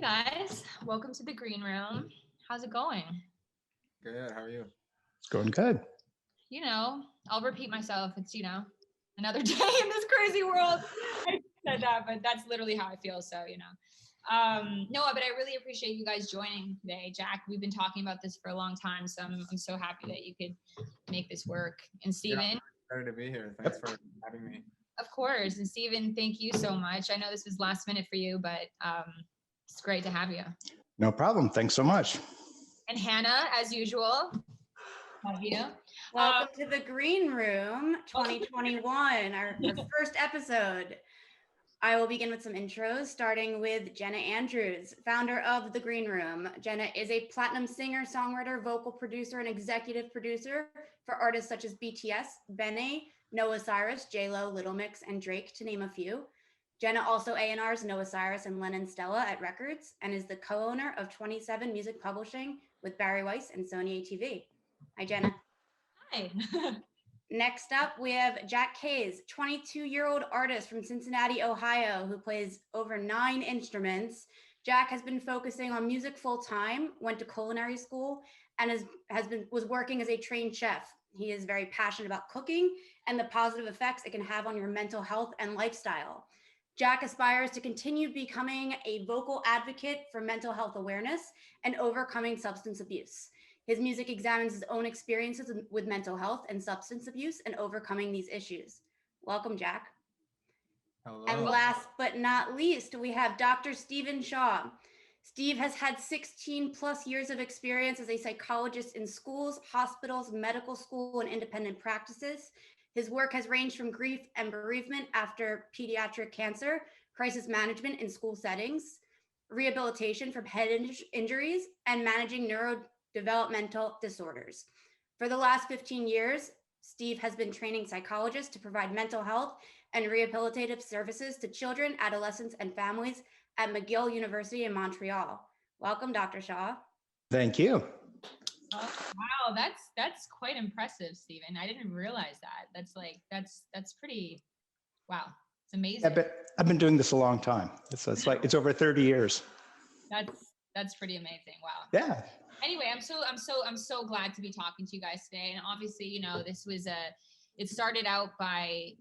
guys, welcome to the green room. How's it going? Good. How are you? Going good. I'll repeat myself. It's, another day in this crazy world. I said that, but that's literally how I feel. So, no, but I really appreciate you guys joining today. Jack, we've been talking about this for a long time, so I'm so happy that you could make this work. And Steven. Yeah, excited to be here. Thanks for having me. Of course. And Steven, thank you so much. I know this was last minute for you, but it's great to have you. No problem. Thanks so much. And Hannah, as usual, love you. Welcome to the Green Room 2021, our first episode. I will begin with some intros, starting with Jenna Andrews, founder of The Green Room. Jenna is a platinum singer, songwriter, vocal producer, and executive producer for artists such as BTS, Benny, Noah Cyrus, J-Lo, Little Mix, and Drake, to name a few. Jenna also A&Rs Noah Cyrus and Lennon Stella at Records and is the co-owner of 27 Music Publishing with Barry Weiss and Sony ATV. Hi, Jenna. Hi. Next up, we have Jack Hayes, 22-year-old artist from Cincinnati, Ohio, who plays over 9 instruments. Jack has been focusing on music full-time, went to culinary school, and was working as a trained chef. He is very passionate about cooking and the positive effects it can have on your mental health and lifestyle. Jack aspires to continue becoming a vocal advocate for mental health awareness and overcoming substance abuse. His music examines his own experiences with mental health and substance abuse and overcoming these issues. Welcome, Jack. Hello. And last but not least, we have Dr. Stephen Shaw. Steve has had 16 plus years of experience as a psychologist in schools, hospitals, medical school, and independent practices. His work has ranged from grief and bereavement after pediatric cancer, crisis management in school settings, rehabilitation from head injuries, and managing neurodevelopmental disorders. For the last 15 years, Steve has been training psychologists to provide mental health and rehabilitative services to children, adolescents, and families at McGill University in Montreal. Welcome, Dr. Shaw. Thank you. Wow, that's quite impressive, Stephen. I didn't realize that. That's pretty, wow. It's amazing. I've been doing this a long time. It's over 30 years. That's pretty amazing. Wow. Yeah. Anyway, I'm so glad to be talking to you guys today. And obviously, this was it started out by,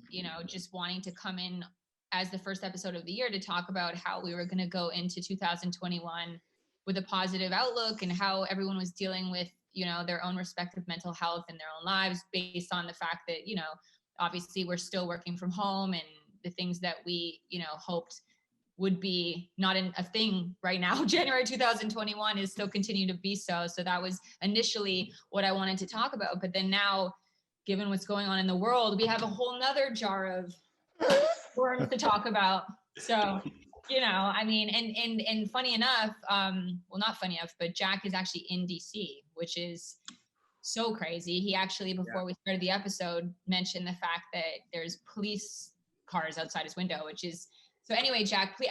just wanting to come in as the first episode of the year to talk about how we were going to go into 2021 with a positive outlook and how everyone was dealing with, their own respective mental health in their own lives based on the fact that, obviously we're still working from home and the things that we, hoped would be not a thing right now. January 2021 is still continuing to be so. So that was initially what I wanted to talk about. But then now, given what's going on in the world, we have a whole nother jar of worms to talk about. So, and funny enough, well, not funny enough, but Jack is actually in DC, which is so crazy. He actually, before we started the episode, mentioned the fact that there's police cars outside his window, which is, so anyway, Jack, please,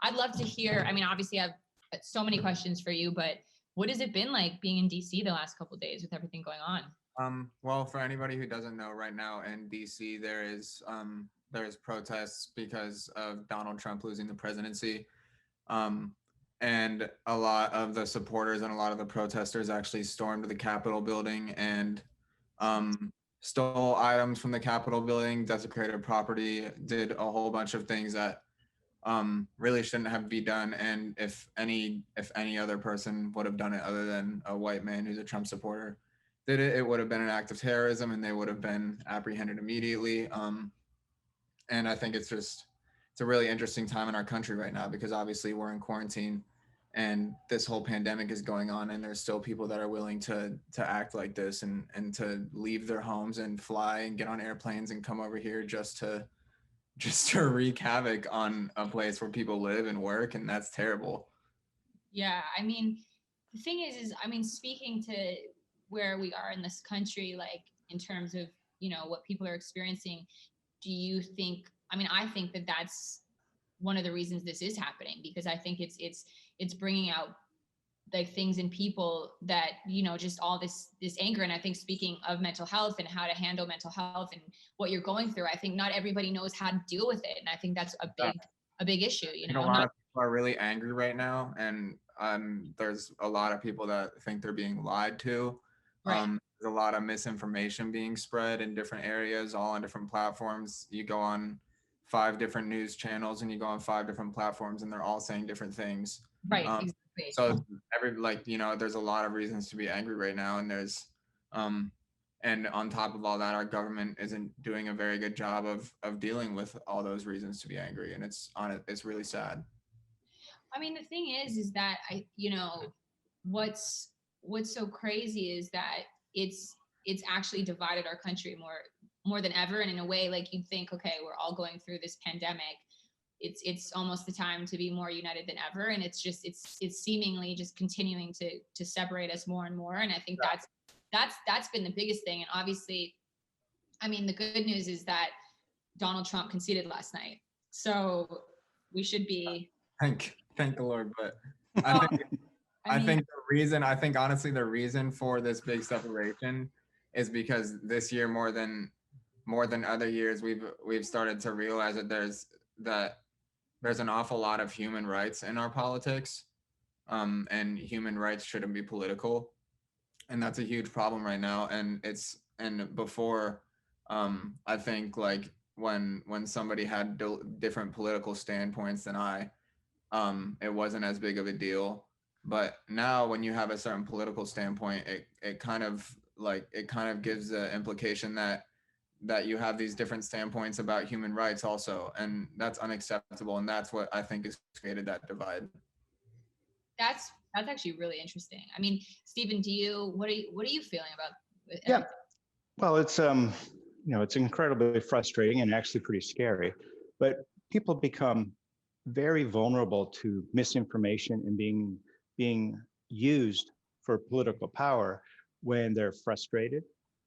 I'd love to hear, obviously I have so many questions for you, but what has it been like being in DC the last couple of days with everything going on? Well, for anybody who doesn't know, right now in DC, there's protests because of Donald Trump losing the presidency. And a lot of the supporters and a lot of the protesters actually stormed the Capitol building and stole items from the Capitol building, desecrated property, did a whole bunch of things that really shouldn't have been done. And if any other person would have done it other than a white man who's a Trump supporter did it, it would have been an act of terrorism and they would have been apprehended immediately. And I think it's a really interesting time in our country right now because obviously we're in quarantine and this whole pandemic is going on and there's still people that are willing to act like this and to leave their homes and fly and get on airplanes and come over here just to wreak havoc on a place where people live and work, and that's terrible. Yeah, the thing is speaking to where we are in this country, like in terms of, what people are experiencing, do you think, I think that that's one of the reasons this is happening, because I think it's bringing out like things in people that, just all this anger. And I think speaking of mental health and how to handle mental health and what you're going through, I think not everybody knows how to deal with it. And I think that's a big issue, A lot of are really angry right now, and there's a lot of people that think they're being lied to. Right. There's a lot of misinformation being spread in different areas, all on different platforms. You go on 5 different news channels, and you go on 5 different platforms, and they're all saying different things. Right. Um, Exactly. so there's a lot of reasons to be angry right now, and um, and on top of all that, our government isn't doing a very good job of dealing with all those reasons to be angry, and it's really sad. I mean, the thing is that what's so crazy is that it's actually divided our country more than ever. And in a way, like you'd think, okay, we're all going through this pandemic. It's almost the time to be more united than ever. And it's seemingly just continuing to separate us more and more. And I think that's been the biggest thing. And obviously, I mean, the good news is that Donald Trump conceded last night. So we should be Thank the Lord, but Oh, I mean, think I think honestly the reason for this big separation is because this year more than other years we've started to realize that there's an awful lot of human rights in our politics, and human rights shouldn't be political, and that's a huge problem right now. And before, I think like when somebody had different political standpoints than it wasn't as big of a deal. But now when you have a certain political standpoint, it kind of gives the implication that you have these different standpoints about human rights also, and that's unacceptable, and that's what I think has created that divide. that's actually really interesting. I mean, Stephen, what are you feeling about Yeah. Well, it's incredibly frustrating and actually pretty scary, but people become very vulnerable to misinformation and being used for political power when they're frustrated.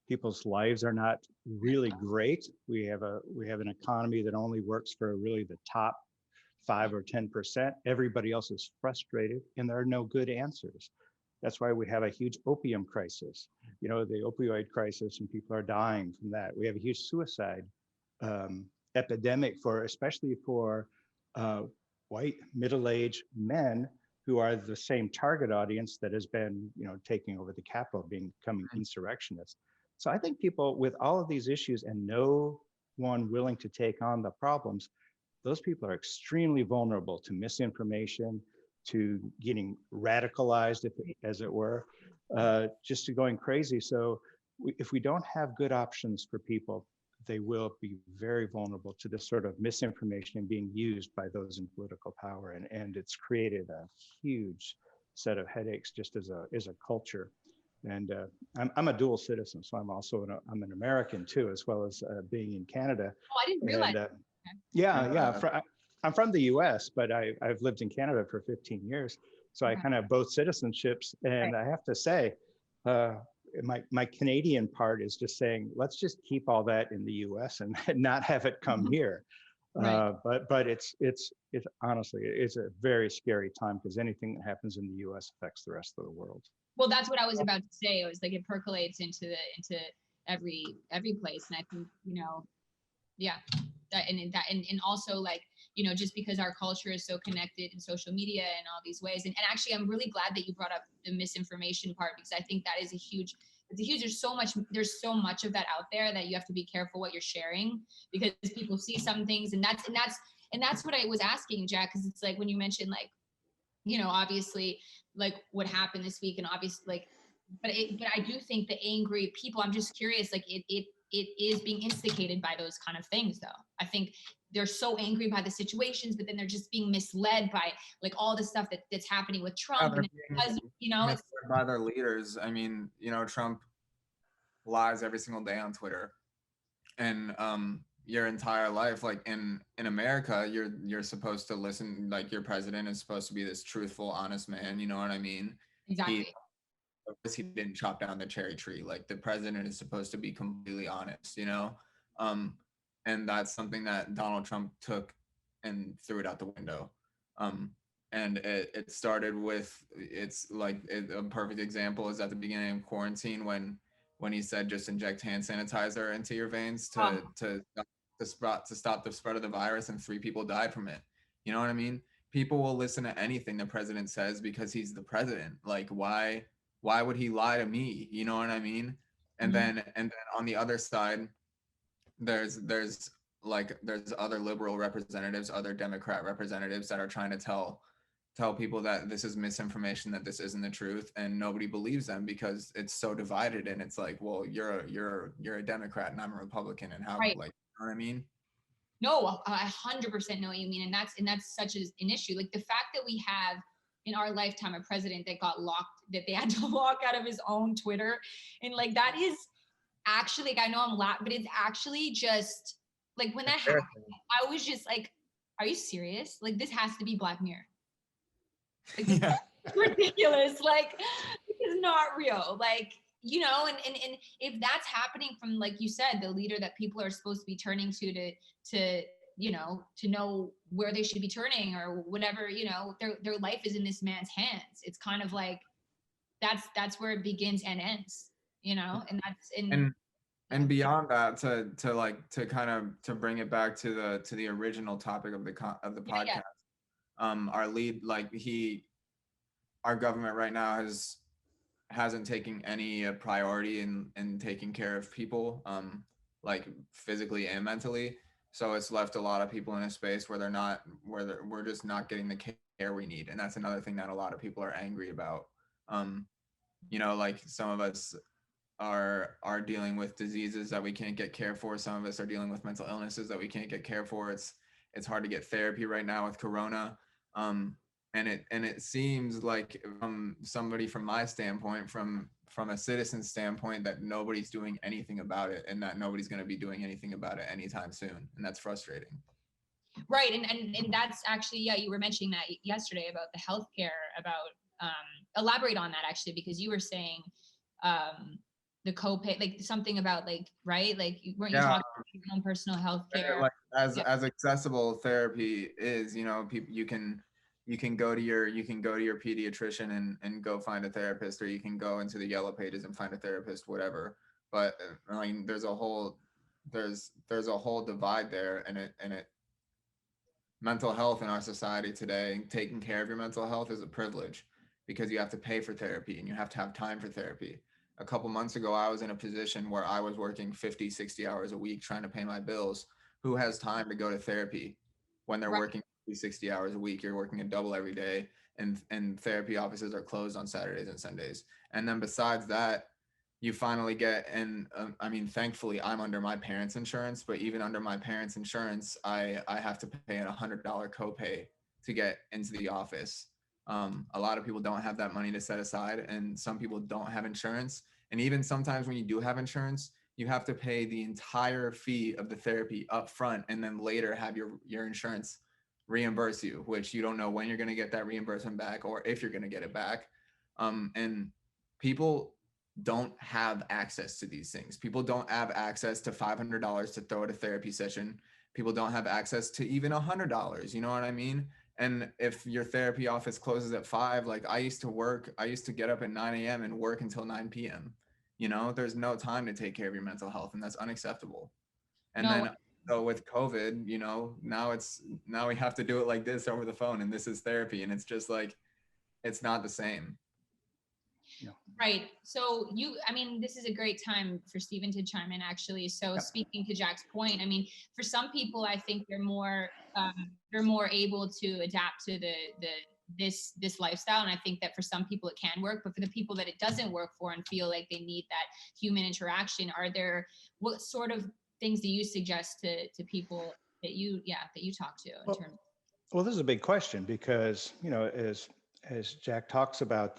People's lives are not really great. We have an economy that only works for really the top 5 or 10%. Everybody else is frustrated, and there are no good answers. That's why we have a huge opium crisis, the opioid crisis, and people are dying from that. We have a huge suicide epidemic especially for white middle-aged men who are the same target audience that has been, taking over the Capitol, becoming insurrectionists. So I think people with all of these issues and no one willing to take on the problems, those people are extremely vulnerable to misinformation, to getting radicalized, as it were, just to going crazy. So if we don't have good options for people, they will be very vulnerable to this sort of misinformation and being used by those in political power. And it's created a huge set of headaches just as a culture. And I'm a dual citizen, so I'm an American too, as well as being in Canada. Oh, I didn't realize. And, I'm from the U.S., but I've lived in Canada for 15 years, so I kind of have both citizenships. And I have to say, my Canadian part is just saying, let's just keep all that in the U.S. and not have it come here. Right. But it's honestly, it's a very scary time because anything that happens in the U.S. affects the rest of the world. Well, that's what I was about to say. It was like it percolates into every place, and I think yeah, and also like just because our culture is so connected in social media and all these ways, and actually I'm really glad that you brought up the misinformation part, because I think that is a huge there's so much of that out there that you have to be careful what you're sharing, because people see some things, and that's what I was asking, Jack, because it's like when you mentioned like obviously like what happened this week, and obviously like but I do think the angry people, I'm just curious, like it is being instigated by those kind of things though. I think they're so angry by the situations, but then they're just being misled by like all the stuff that's happening with Trump. Yeah, and because misled by their leaders. I mean, Trump lies every single day on Twitter, and your entire life, like in America, you're supposed to listen, like your president is supposed to be this truthful, honest man, you know what I mean? exactly. Of course he didn't chop down the cherry tree. Like the president is supposed to be completely honest, and that's something that Donald Trump took and threw it out the window. And it started with, a perfect example is at the beginning of quarantine when he said just inject hand sanitizer into your veins to stop the spread of the virus, and 3 people died from it. You know what I mean? people will listen to anything the president says because he's the president. Like, why would he lie to me? You know what I mean? And Mhm. then on the other side, there's other liberal representatives, other Democrat representatives that are trying to tell people that this is misinformation, that this isn't the truth, and nobody believes them because it's so divided. And it's like, well, you're a Democrat and I'm a Republican, and how, Right. like, you know what I mean? No, I 100% know what you mean, and that's such an issue. Like the fact that we have in our lifetime a president that got locked, that they had to lock out of his own Twitter, and like that is actually, like, I know I'm laughing, but it's actually just like when that happened, I was just like, "Are you serious? Like this has to be Black Mirror. Like this Yeah. is ridiculous. Like this is not real. Like." You know, and if that's happening from, like you said, the leader that people are supposed to be turning to you know, to know where they should be turning or whatever, you know, their life is in this man's hands. It's kind of like that's where it begins and ends, you know, and that's in And beyond that, to kind of to bring it back to the original topic of the yeah. podcast, our lead, like, our government right now hasn't taken any priority in taking care of people, like physically and mentally. So it's left a lot of people in a space where we're just not getting the care we need, and that's another thing that a lot of people are angry about. You know, like, some of us are dealing with diseases that we can't get care for. Some of us are dealing with mental illnesses that we can't get care for. It's hard to get therapy right now with Corona. And it seems like, from somebody, from my standpoint, from a citizen standpoint, that nobody's doing anything about it, and that nobody's going to be doing anything about it anytime soon, and that's frustrating. Right. And that's actually, yeah, you were mentioning that yesterday about the healthcare, about elaborate on that actually, because you were saying the copay, like something about, like, right, like weren't you Yeah. talking about your own personal health care? Like, Yeah. as accessible therapy is, you know, people, you can go to your pediatrician and go find a therapist, or you can go into the yellow pages and find a therapist, whatever. But I mean, there's a whole divide there, and mental health in our society today, taking care of your mental health is a privilege, because you have to pay for therapy and you have to have time for therapy. A couple months ago, I was in a position where I was working 50, 60 hours a week trying to pay my bills. Who has time to go to therapy when they're Right. working 50, 60 hours a week? You're working a double every day, and therapy offices are closed on Saturdays and Sundays. And then besides that, you finally get, and I mean, thankfully I'm under my parents' insurance, but even under my parents' insurance, I have to pay a $100 copay to get into the office. A lot of people don't have that money to set aside, and some people don't have insurance. And even sometimes when you do have insurance, you have to pay the entire fee of the therapy up front, and then later have your insurance reimburse you, which you don't know when you're going to get that reimbursement back, or if you're going to get it back. And people don't have access to these things. People don't have access to $500 to throw at a therapy session. People don't have access to even $100. You know what I mean? And if your therapy office closes at 5, like I used to get up at 9 a.m. and work until 9 p.m. You know, there's no time to take care of your mental health, and that's unacceptable. And No. then, so with COVID, you know, now we have to do it like this over the phone, and this is therapy, and it's just like, it's not the same. Right. So I mean, this is a great time for Stephen to chime in, actually. So Yep. speaking to Jack's point, I mean, for some people, I think they're more able to adapt to this lifestyle, and I think that for some people it can work. But for the people that it doesn't work for and feel like they need that human interaction, what sort of things do you suggest to people that you talk to in terms? Well, this is a big question, because, you know, as Jack talks about,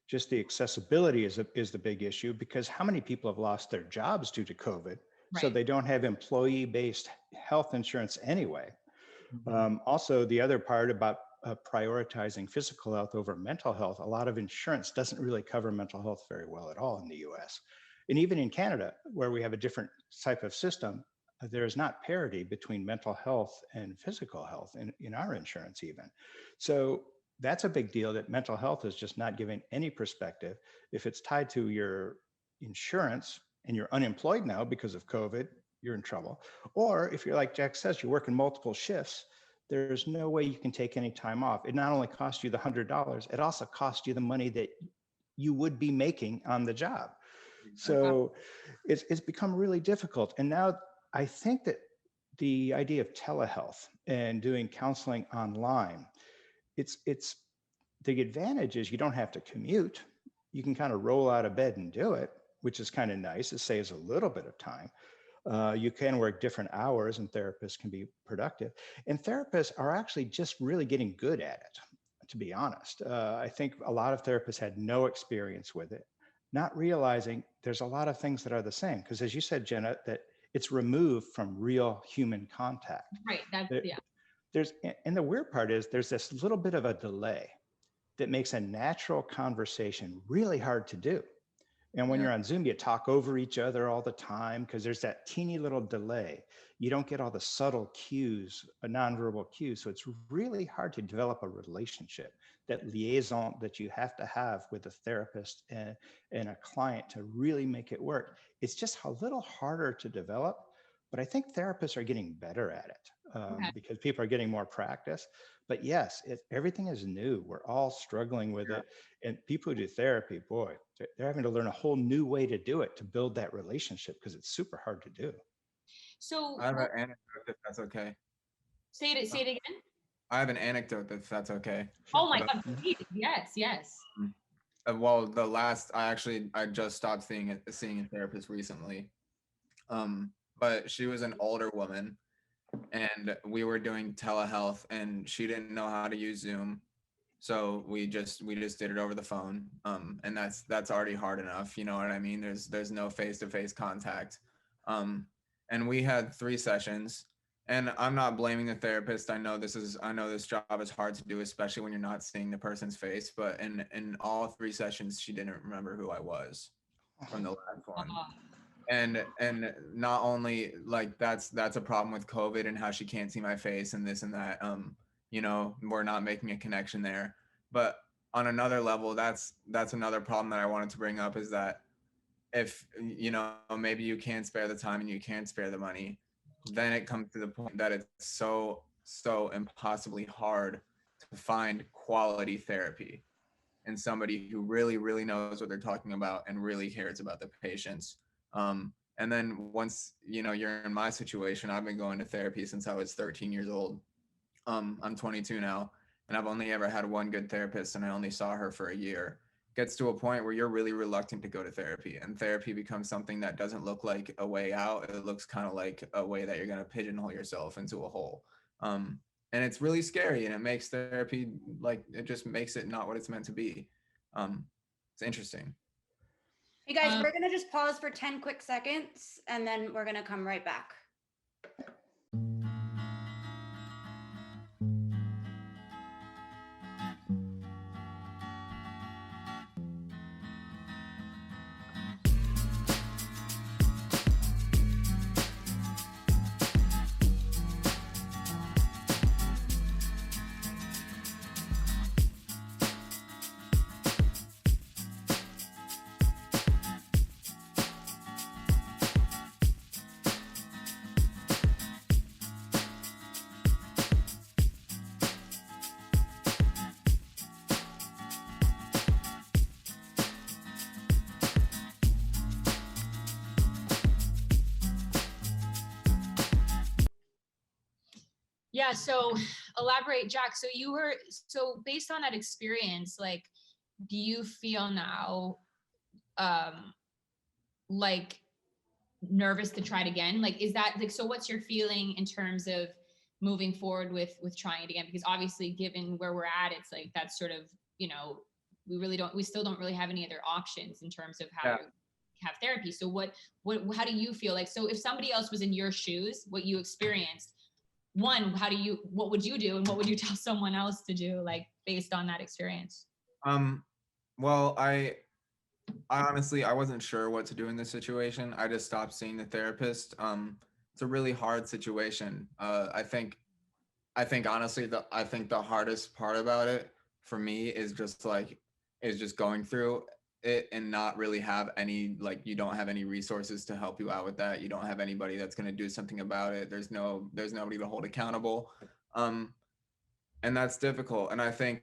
just the accessibility is the big issue, because how many people have lost their jobs due to COVID? So Right. they don't have employee-based health insurance anyway. Also, the other part about prioritizing physical health over mental health, a lot of insurance doesn't really cover mental health very well at all in the US. And even in Canada, where we have a different type of system, there is not parity between mental health and physical health in our insurance even. So that's a big deal, that mental health is just not given any perspective. If it's tied to your insurance and you're unemployed now because of COVID, you're in trouble. Or if you're like Jack says, you're working multiple shifts, there's no way you can take any time off. It not only costs you the $100, it also costs you the money that you would be making on the job. So it's become really difficult. And now I think that the idea of telehealth and doing counseling online, it's the advantage is you don't have to commute. You can kind of roll out of bed and do it, which is kind of nice. It saves a little bit of time. You can work different hours and therapists can be productive. And therapists are actually just really getting good at it, to be honest. I think a lot of therapists had no experience with it, not realizing there's a lot of things that are the same. Because as you said, Jenna, that it's removed from real human contact. Right. That's, There- yeah. and the weird part is there's this little bit of a delay that makes a natural conversation really hard to do. And when Yeah. you're on Zoom, you talk over each other all the time because there's that teeny little delay. You don't get all the subtle cues, nonverbal cues. So it's really hard to develop a relationship, that liaison that you have to have with a therapist and a client to really make it work. It's just a little harder to develop, but I think therapists are getting better at it Okay. because people are getting more practice. But yes, everything is new. We're all struggling with it. And people who do therapy, boy, they're having to learn a whole new way to do it, to build that relationship, because it's super hard to do. So I have an anecdote if that's okay. say it again. I have an anecdote if that's okay. Oh my About- God. Please. Yes. Yes. Well, I just stopped seeing a therapist recently. But she was an older woman, and we were doing telehealth, and she didn't know how to use Zoom, so we just did it over the phone. And that's already hard enough, you know what I mean? There's no face-to-face contact. And we had 3 sessions, and I'm not blaming the therapist. I know this job is hard to do, especially when you're not seeing the person's face. But in all 3 sessions, she didn't remember who I was from the last one. And not only like that's a problem with COVID and how she can't see my face and this and that. You know, we're not making a connection there. But on another level, that's another problem that I wanted to bring up, is that if you know, maybe you can spare the time and you can spare the money, then it comes to the point that it's so impossibly hard to find quality therapy and somebody who really knows what they're talking about and really cares about the patients. And then once you know you're in my situation, I've been going to therapy since I was 13 years old. I'm 22 now, and I've only ever had one good therapist, and I only saw her for a year. Gets to a point where you're really reluctant to go to therapy, and therapy becomes something that doesn't look like a way out. It looks kind of like a way that you're going to pigeonhole yourself into a hole. And it's really scary, and it makes therapy, like, it just makes it not what it's meant to be. It's interesting. Hey guys, we're gonna just pause for 10 quick seconds and then we're gonna come right back. Yeah. So elaborate, Jack. So based on that experience, like, do you feel now, like nervous to try it again? Like, is that like, so what's your feeling in terms of moving forward with trying it again? Because obviously given where we're at, it's like, that's sort of, you know, we still don't really have any other options in terms of how to have therapy. So how do you feel like, so if somebody else was in your shoes, what you experienced, one, what would you do? And what would you tell someone else to do, like, based on that experience? Well, I honestly, I wasn't sure what to do in this situation. I just stopped seeing the therapist. It's a really hard situation. I think honestly, the hardest part about it for me is just going through it and not really have any, like, you don't have any resources to help you out with that. You don't have anybody that's going to do something about it. There's nobody to hold accountable. and that's difficult. And I think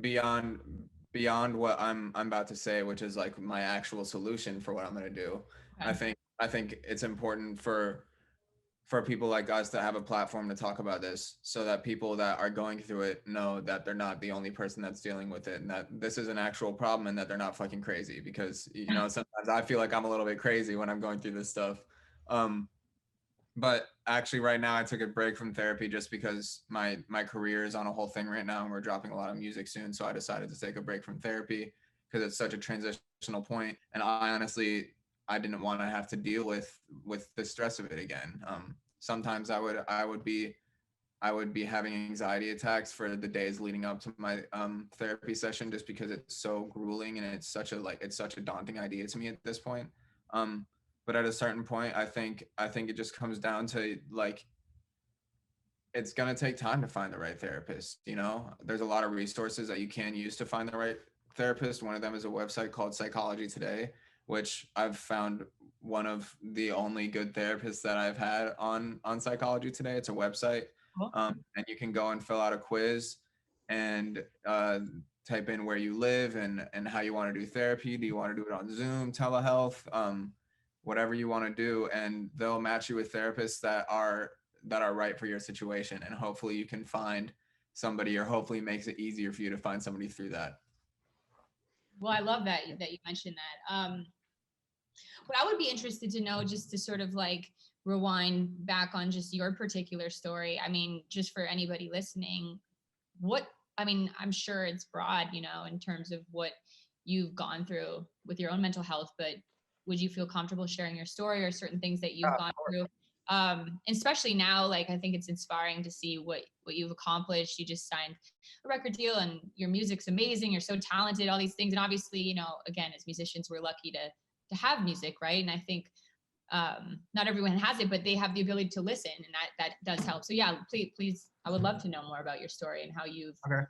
beyond what I'm about to say, which is like my actual solution for what I'm going to do. Okay. I think it's important for people like us to have a platform to talk about this, so that people that are going through it know that they're not the only person that's dealing with it, and that this is an actual problem, and that they're not fucking crazy. Because sometimes I feel like I'm a little bit crazy when I'm going through this stuff. um but actually right now I took a break from therapy just because my career is on a whole thing right now, and we're dropping a lot of music soon, so I decided to take a break from therapy because it's such a transitional point, and I didn't want to have to deal with the stress of it again. Sometimes I would be having anxiety attacks for the days leading up to my therapy session, just because it's so grueling, and it's such a daunting idea to me at this point. um but at a certain point, I think it just comes down to, like, it's going to take time to find the right therapist. There's a lot of resources that you can use to find the right therapist. One of them is a website called Psychology Today, which I've found one of the only good therapists that I've had on Psychology Today. It's a website, Cool. and you can go and fill out a quiz, and type in where you live and how you want to do therapy. Do you want to do it on Zoom, telehealth, whatever you want to do, and they'll match you with therapists that are right for your situation, and hopefully you can find somebody, or hopefully it makes it easier for you to find somebody through that. Well, I love that you mentioned that. What I would be interested to know, just to sort of like rewind back on just your particular story. I mean, just for anybody listening, I'm sure it's broad, in terms of what you've gone through with your own mental health, but would you feel comfortable sharing your story or certain things that you've gone through? Especially now, like, I think it's inspiring to see what you've accomplished. You just signed a record deal and your music's amazing. You're so talented, all these things. And obviously, again, as musicians, we're lucky to have music, right? And I think not everyone has it, but they have the ability to listen, and that does help. So yeah, please, I would love to know more about your story and how you've. Okay.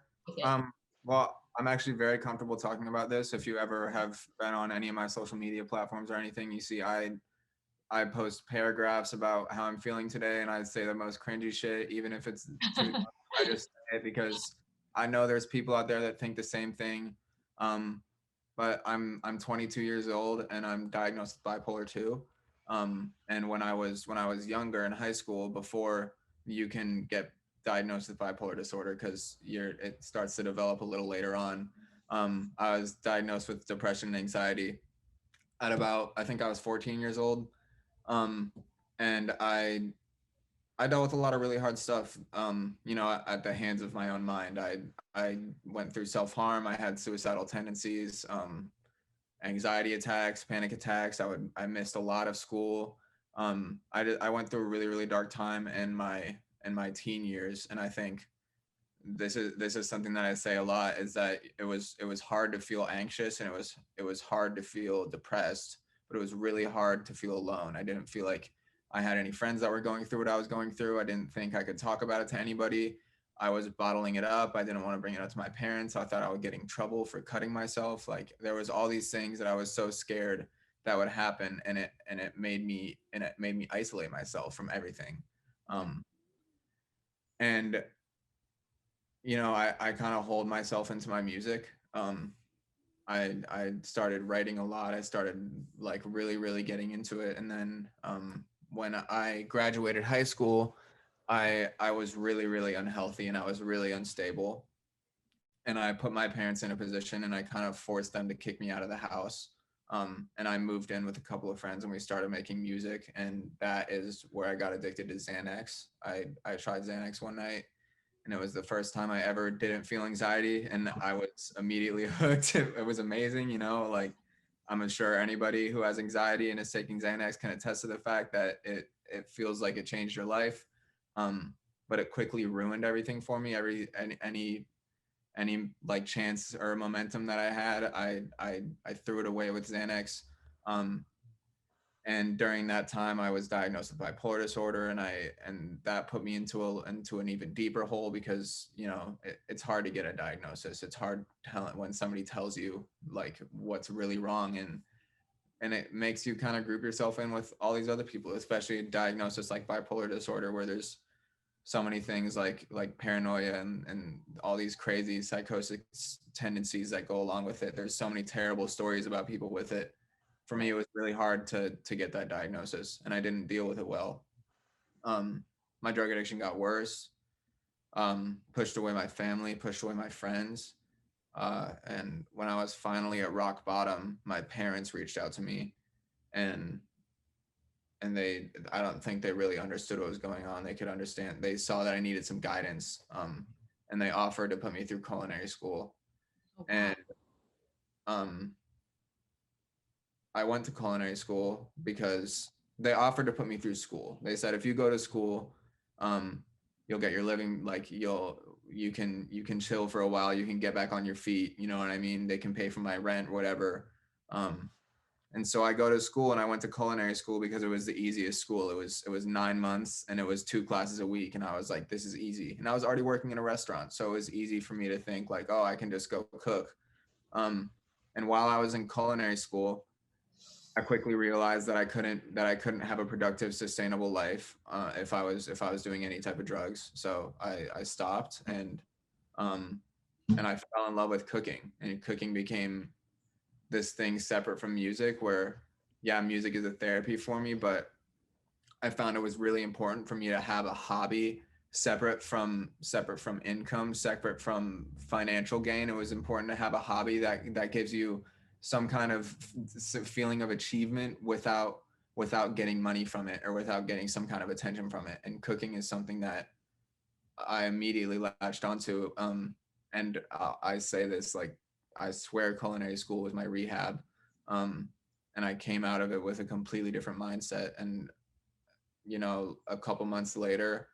Well, I'm actually very comfortable talking about this. If you ever have been on any of my social media platforms or anything, you see I post paragraphs about how I'm feeling today, and I say the most cringy shit, even if it's too. I just say it because I know there's people out there that think the same thing. But I'm 22 years old, and I'm diagnosed with bipolar 2. And when I was younger in high school, before you can get diagnosed with bipolar disorder, because it starts to develop a little later on, I was diagnosed with depression and anxiety at about, I think I was 14 years old. And I dealt with a lot of really hard stuff, at the hands of my own mind. I went through self-harm. I had suicidal tendencies, anxiety attacks, panic attacks. I missed a lot of school. I went through a really, really dark time in my teen years. And I think this is something that I say a lot, is that it was hard to feel anxious, and it was hard to feel depressed, but it was really hard to feel alone. I didn't feel like I had any friends that were going through what I was going through. I didn't think I could talk about it to anybody. I was bottling it up. I didn't want to bring it up to my parents. I thought I would get in trouble for cutting myself. Like, there was all these things that I was so scared that would happen, and it made me isolate myself from everything. And I kind of hold myself into my music. I started writing a lot. I started, like, really, really getting into it. And then when I graduated high school, I was really, really unhealthy, and I was really unstable. And I put my parents in a position, and I kind of forced them to kick me out of the house. And I moved in with a couple of friends, and we started making music. And that is where I got addicted to Xanax. I tried Xanax one night, and it was the first time I ever didn't feel anxiety, and I was immediately hooked. It was amazing. Like, I'm sure anybody who has anxiety and is taking Xanax can attest to the fact that it feels like it changed your life. But it quickly ruined everything for me. Any like chance or momentum that I had, I threw it away with Xanax. And during that time, I was diagnosed with bipolar disorder, and that put me into an even deeper hole, because it's hard to get a diagnosis. It's hard when somebody tells you, like, what's really wrong, and it makes you kind of group yourself in with all these other people, especially a diagnosis like bipolar disorder, where there's so many things like paranoia and all these crazy psychotic tendencies that go along with it. There's so many terrible stories about people with it. For me, it was really hard to get that diagnosis, and I didn't deal with it well. My drug addiction got worse, pushed away my family, pushed away my friends. And when I was finally at rock bottom, my parents reached out to me, and I don't think they really understood what was going on. They could understand. They saw that I needed some guidance, and they offered to put me through culinary school. Oh, wow. And I went to culinary school because they offered to put me through school. They said, if you go to school, you'll get your living, like you can chill for a while, you can get back on your feet, you know what I mean? They can pay for my rent, whatever. And so I go to school, and I went to culinary school because it was the easiest school. It was 9 months, and it was 2 classes a week. And I was like, this is easy. And I was already working in a restaurant. So it was easy for me to think like, oh, I can just go cook. And while I was in culinary school, I quickly realized that I couldn't have a productive, sustainable life if I was doing any type of drugs. So I stopped, and I fell in love with cooking, and cooking became this thing separate from music, where yeah, music is a therapy for me, but I found it was really important for me to have a hobby separate from income, separate from financial gain. It was important to have a hobby that gives you some kind of feeling of achievement without getting money from it, or without getting some kind of attention from it. And cooking is something that I immediately latched onto. And I say this, like, I swear culinary school was my rehab. And I came out of it with a completely different mindset. And, you know, a couple months later,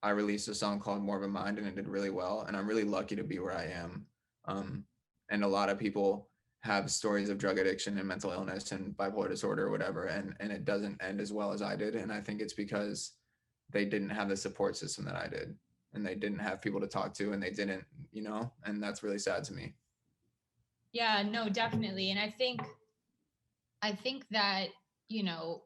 I released a song called More of a Mind, and it did really well. And I'm really lucky to be where I am. And a lot of people have stories of drug addiction and mental illness and bipolar disorder or whatever, and it doesn't end as well as I did. And I think it's because they didn't have the support system that I did, and they didn't have people to talk to, and they didn't, you know, and that's really sad to me. Yeah, no, definitely. And I think that, you know,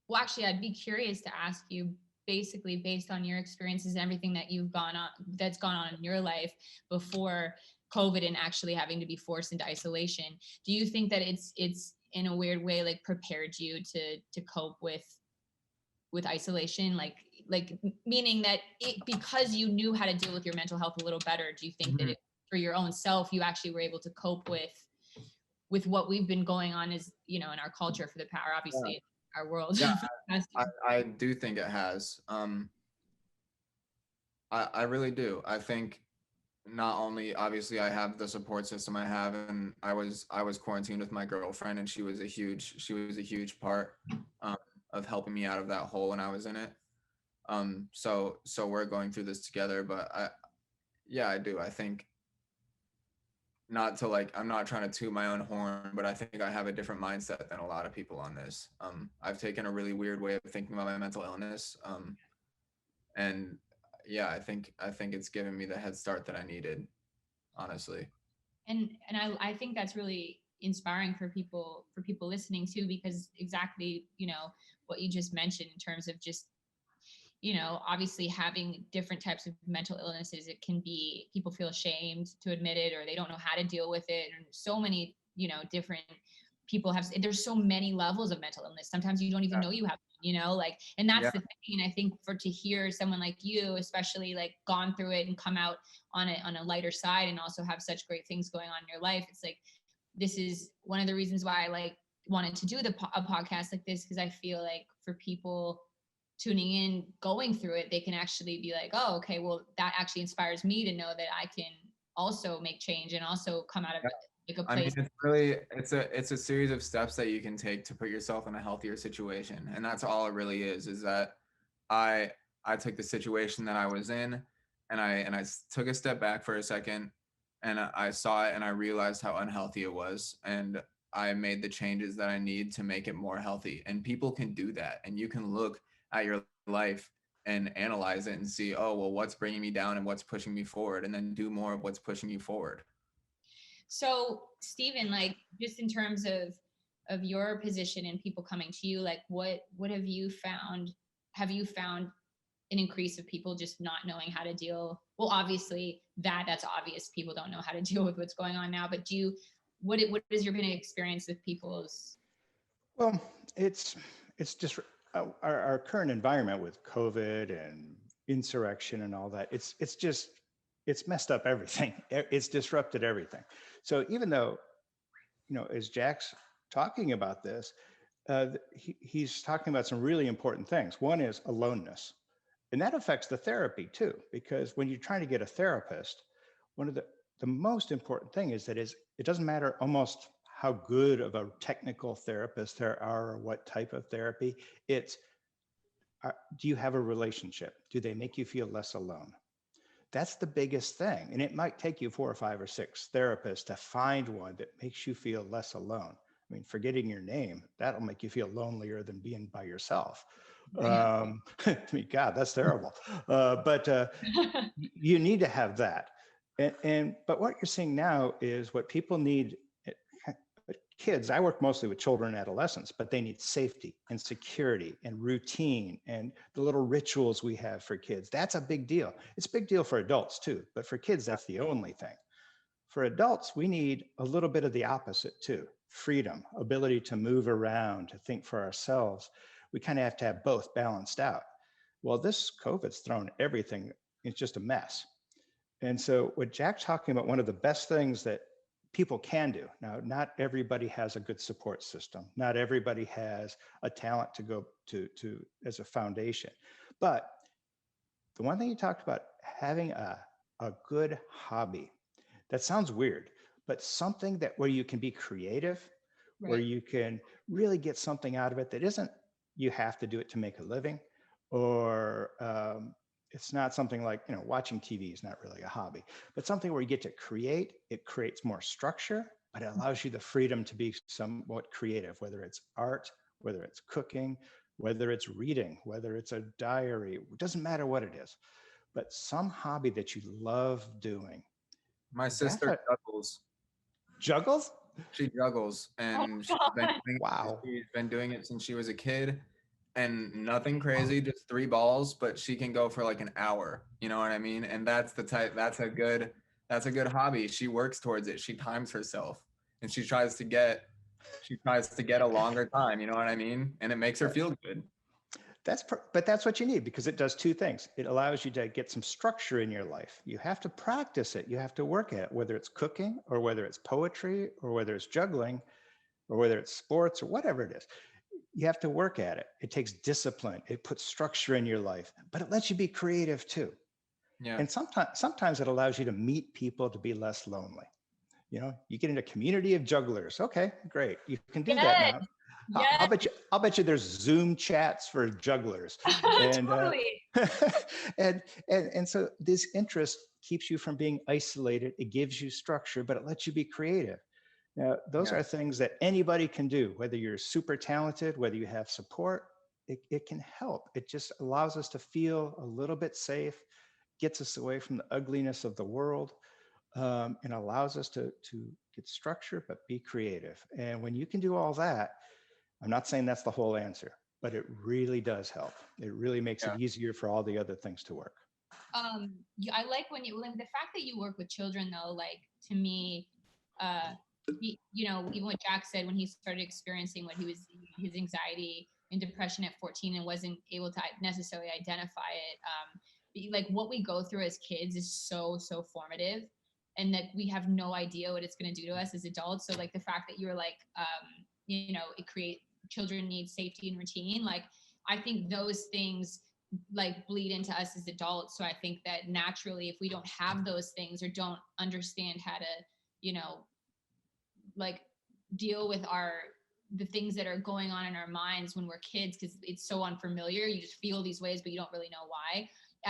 well, actually, I'd be curious to ask you, basically based on your experiences and everything that that's gone on in your life before COVID and actually having to be forced into isolation. Do you think that it's in a weird way, like, prepared you to cope with isolation? Like meaning that because you knew how to deal with your mental health a little better, do you think that for your own self, you actually were able to cope with what we've been going on, is, you know, in our culture for the power, obviously, Yeah. our world? Yeah, I do think it has. I really do. I think not only, obviously, I have the support system I have, and I was quarantined with my girlfriend, and she was a huge part of helping me out of that hole when I was in it. So we're going through this together. But I do. I think, not to, like, I'm not trying to toot my own horn, but I think I have a different mindset than a lot of people on this. I've taken a really weird way of thinking about my mental illness. And yeah, I think it's given me the head start that I needed, honestly. And I think that's really inspiring for people listening too, because exactly, you know, what you just mentioned in terms of just, you know, obviously having different types of mental illnesses, it can be, people feel ashamed to admit it, or they don't know how to deal with it. And so many, you know, different people there's so many levels of mental illness. Sometimes you don't even know you have, you know, like, and that's the thing. And I think to hear someone like you, especially, like, gone through it and come out on a lighter side, and also have such great things going on in your life, it's like, this is one of the reasons why I, like, wanted to do a podcast like this, because I feel like for people tuning in, going through it, they can actually be like, oh, okay, well, that actually inspires me to know that I can also make change and also come out of it, like, a place. I mean, it's really, it's a series of steps that you can take to put yourself in a healthier situation. And that's all it really is that I took the situation that I was in, and I took a step back for a second, and I saw it, and I realized how unhealthy it was. And I made the changes that I need to make it more healthy. And people can do that. And you can look at your life and analyze it and see, oh, well, what's bringing me down and what's pushing me forward, and then do more of what's pushing you forward. So, Stephen, like, just in terms of your position and people coming to you, like, what have you found? Have you found an increase of people just not knowing how to deal. Well, obviously that's obvious. People don't know how to deal with what's going on now, but what is your been experience with people's? Well, it's just our current environment with COVID and insurrection and all that. It's messed up everything. It's disrupted everything. So even though, as Jack's talking about this, he's talking about some really important things. One is aloneness, and that affects the therapy too, because when you're trying to get a therapist, one of the most important thing is that it doesn't matter almost how good of a technical therapist there are or what type of therapy. It's do you have a relationship? Do they make you feel less alone? That's the biggest thing. And it might take you 4 or 5 or 6 therapists to find one that makes you feel less alone. I mean, forgetting your name, that'll make you feel lonelier than being by yourself. I mean, God, that's terrible. But you need to have that. But what you're seeing now is what people need. Kids, I work mostly with children and adolescents, but they need safety and security and routine and the little rituals we have for kids. That's a big deal. It's a big deal for adults too, but for kids, that's the only thing. For adults, we need a little bit of the opposite too. Freedom, ability to move around, to think for ourselves. We kind of have to have both balanced out. Well, this COVID's thrown everything, it's just a mess. And so what Jack's talking about, one of the best things that people can do. Now, not everybody has a good support system. Not everybody has a talent to go to as a foundation. But the one thing you talked about, having a good hobby, that sounds weird, but something that where you can be creative, Right. where you can really get something out of it that isn't, you have to do it to make a living, or it's not something like, watching TV is not really a hobby, but something where you get to create. It creates more structure, but it allows you the freedom to be somewhat creative, whether it's art, whether it's cooking, whether it's reading, whether it's a diary. It doesn't matter what it is, but some hobby that you love doing. My sister juggles. Juggles? She juggles, and Wow. she's been doing it since she was a kid. And nothing crazy, just 3 balls, but she can go for like an hour. You know what I mean? And that's a good hobby. She works towards it. She times herself, and she tries to get a longer time. You know what I mean? And it makes her feel good. But that's what you need, because it does 2 things. It allows you to get some structure in your life. You have to practice it. You have to work at it, whether it's cooking or whether it's poetry or whether it's juggling or whether it's sports or whatever it is. You have to work at it. It takes discipline. It puts structure in your life, but it lets you be creative too. Yeah. And sometimes it allows you to meet people to be less lonely. You get in a community of jugglers. Okay, great. You can do that now. Yes. I'll bet you there's Zoom chats for jugglers. And, Totally. and so this interest keeps you from being isolated. It gives you structure, but it lets you be creative. Now, those are things that anybody can do, whether you're super talented, whether you have support, it can help. It just allows us to feel a little bit safe, gets us away from the ugliness of the world, and allows us to get structure, but be creative. And when you can do all that, I'm not saying that's the whole answer, but it really does help. It really makes it easier for all the other things to work. I like the fact that you work with children though, like to me, even what Jack said when he started experiencing his anxiety and depression at 14 and wasn't able to necessarily identify it. Like what we go through as kids is so formative, and that we have no idea what it's going to do to us as adults. So like the fact that you're like, children need safety and routine. Like I think those things like bleed into us as adults. So I think that naturally, if we don't have those things or don't understand how to, like deal with the things that are going on in our minds when we're kids, because it's so unfamiliar. You just feel these ways, but you don't really know why.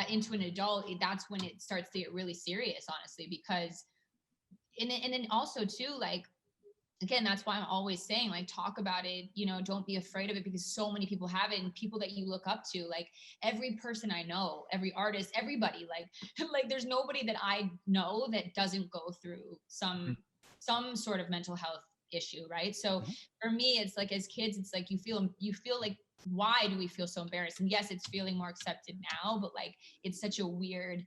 Into an adult, that's when it starts to get really serious, honestly, because, and then also too, like, again, that's why I'm always saying, like, talk about it, don't be afraid of it, because so many people have it, and people that you look up to, like every person I know, every artist, everybody, like there's nobody that I know that doesn't go through some sort of mental health issue, right? So for me, it's like as kids, it's like you feel like why do we feel so embarrassed? And yes, it's feeling more accepted now, but like, it's such a weird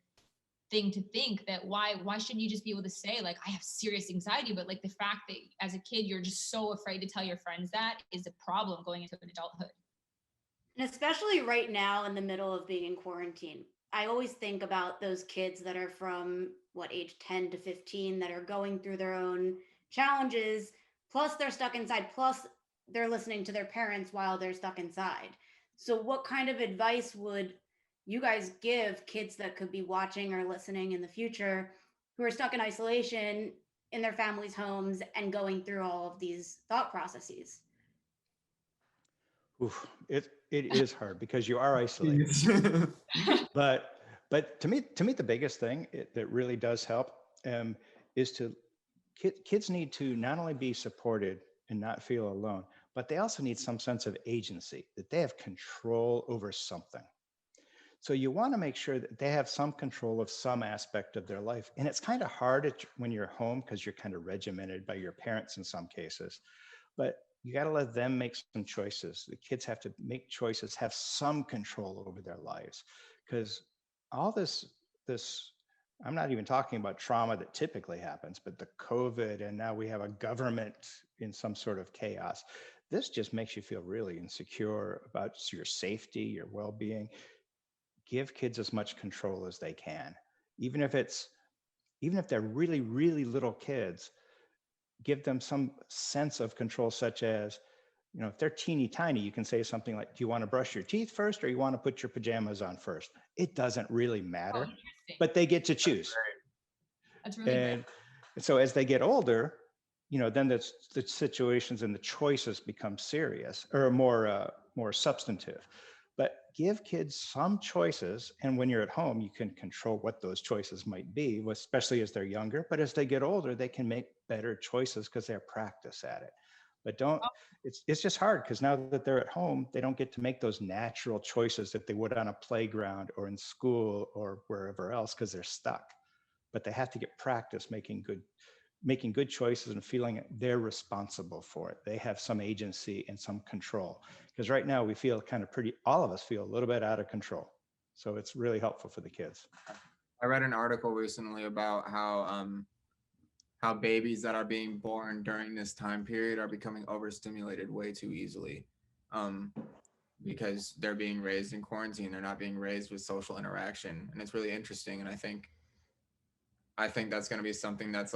thing to think that why shouldn't you just be able to say like, I have serious anxiety, but like the fact that as a kid you're just so afraid to tell your friends that is a problem going into an adulthood. And especially right now in the middle of being in quarantine, I always think about those kids that are from what age 10 to 15 that are going through their own challenges, plus they're stuck inside, plus they're listening to their parents while they're stuck inside. So, what kind of advice would you guys give kids that could be watching or listening in the future who are stuck in isolation in their families' homes and going through all of these thought processes? Oof, it is hard because you are isolated. But to me the biggest thing that really does help is to kids need to not only be supported and not feel alone, but they also need some sense of agency, that they have control over something. So you want to make sure that they have some control of some aspect of their life. And it's kind of hard when you're home because you're kind of regimented by your parents in some cases. But you got to let them make some choices. The kids have to make choices, have some control over their lives. Because all this, I'm not even talking about trauma that typically happens, but the COVID, and now we have a government in some sort of chaos. This just makes you feel really insecure about your safety, your well-being. Give kids as much control as they can, even if they're really, really little kids. Give them some sense of control, such as, if they're teeny tiny, you can say something like, do you want to brush your teeth first or you want to put your pajamas on first? It doesn't really matter, but they get to choose. That's really and so as they get older, then the situations and the choices become serious or more substantive. But give kids some choices, and when you're at home, you can control what those choices might be, especially as they're younger. But as they get older, they can make better choices because they have practice at it. But it's just hard because now that they're at home, they don't get to make those natural choices that they would on a playground or in school or wherever else because they're stuck. But they have to get practice making good choices and feeling they're responsible for it. They have some agency and some control. Because right now we feel all of us feel a little bit out of control. So it's really helpful for the kids. I read an article recently about how babies that are being born during this time period are becoming overstimulated way too easily, because they're being raised in quarantine. They're not being raised with social interaction, and it's really interesting. And I think that's going to be something that's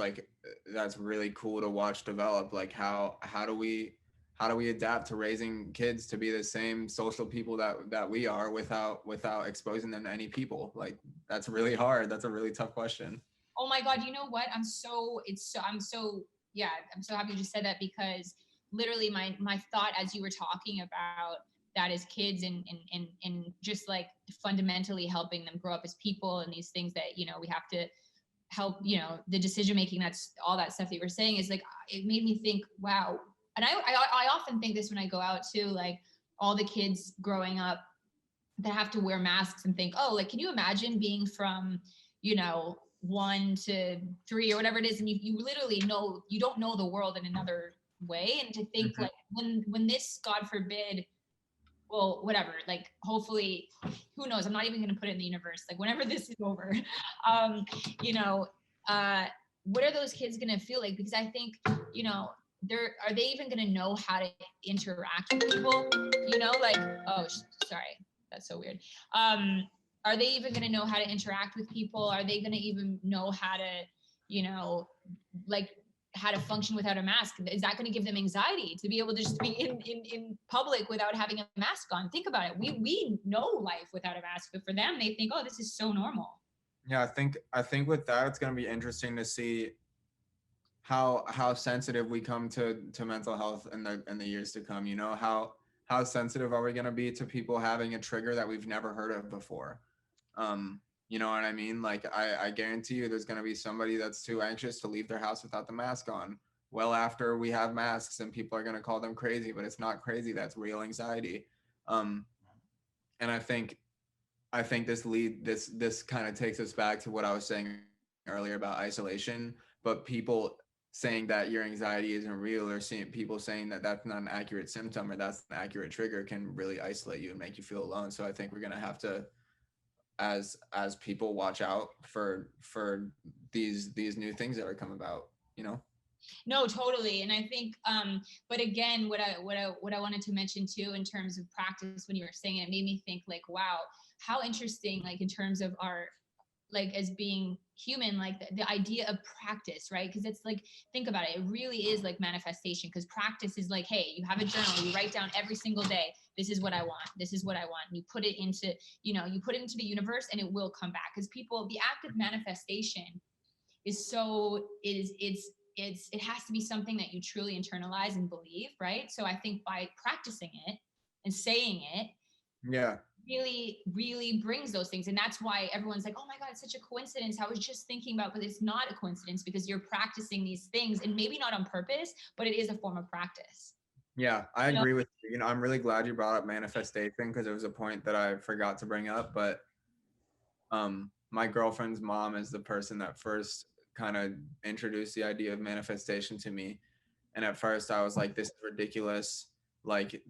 really cool to watch develop. Like how do we adapt to raising kids to be the same social people that we are without exposing them to any people? Like, that's really hard. That's a really tough question. Oh my God, you know what? I'm so happy you just said that, because literally my thought as you were talking about that is kids and just like fundamentally helping them grow up as people and these things that, we have to help, the decision making, that's all that stuff that you were saying, is like, it made me think, wow. And I often think this when I go out too, like all the kids growing up that have to wear masks and think, oh, like, can you imagine being from, 1 to 3 or whatever it is, and you literally you don't know the world in another way. And to think like when this, God forbid, well, whatever, like hopefully, who knows, I'm not even going to put it in the universe, like whenever this is over, what are those kids going to feel like? Because I think, are they even going to know how to interact with people, like, oh, sorry, that's so weird. Are they even going to know how to interact with people? Are they going to even know how to, like, how to function without a mask? Is that going to give them anxiety to be able to just be in public without having a mask on? Think about it. We know life without a mask, but for them, they think, oh, this is so normal. Yeah, I think with that, it's going to be interesting to see how sensitive we come to mental health in the years to come. How sensitive are we going to be to people having a trigger that we've never heard of before? You know what I mean? Like, I guarantee you there's going to be somebody that's too anxious to leave their house without the mask on. Well, after we have masks, and people are going to call them crazy, but it's not crazy. That's real anxiety. And I think this kind of takes us back to what I was saying earlier about isolation, but people saying that your anxiety isn't real, or seeing people saying that that's not an accurate symptom or that's an accurate trigger, can really isolate you and make you feel alone. So I think we're going to have to, as people, watch out for these new things that are coming about, you know. No, totally. And I think, but again, what I wanted to mention too, in terms of practice, when you were saying it, made me think like, wow, how interesting, like in terms of our, like as being human, like the idea of practice, right? Because it's like, think about it, it really is like manifestation, because practice is like, hey, you have a journal, you write down every single day, this is what I want, this is what I want, and you put it into, you put it into the universe, and it will come back. Because people, the act of manifestation is so, it has to be something that you truly internalize and believe, right? So I think by practicing it and saying it, Yeah. really brings those things. And that's why everyone's like, oh my God, it's such a coincidence. I was just thinking about, but it's not a coincidence, because you're practicing these things, and maybe not on purpose, but it is a form of practice. Yeah, I agree with you. You know, I'm really glad you brought up manifestation, because it was a point that I forgot to bring up. But my girlfriend's mom is the person that first kind of introduced the idea of manifestation to me. And at first I was like, this is ridiculous. Like,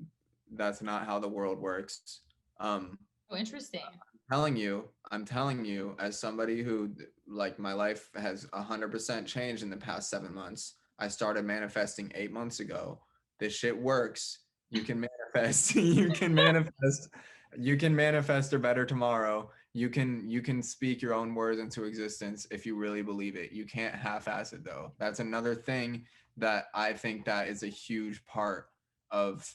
that's not how the world works. Oh, interesting. I'm telling you, as somebody who, like, my life has 100% changed in the past 7 months. I started manifesting 8 months ago. This shit works. You can manifest. You can manifest a better tomorrow. You can speak your own words into existence if you really believe it. You can't half-ass it, though. That's another thing that I think that is a huge part of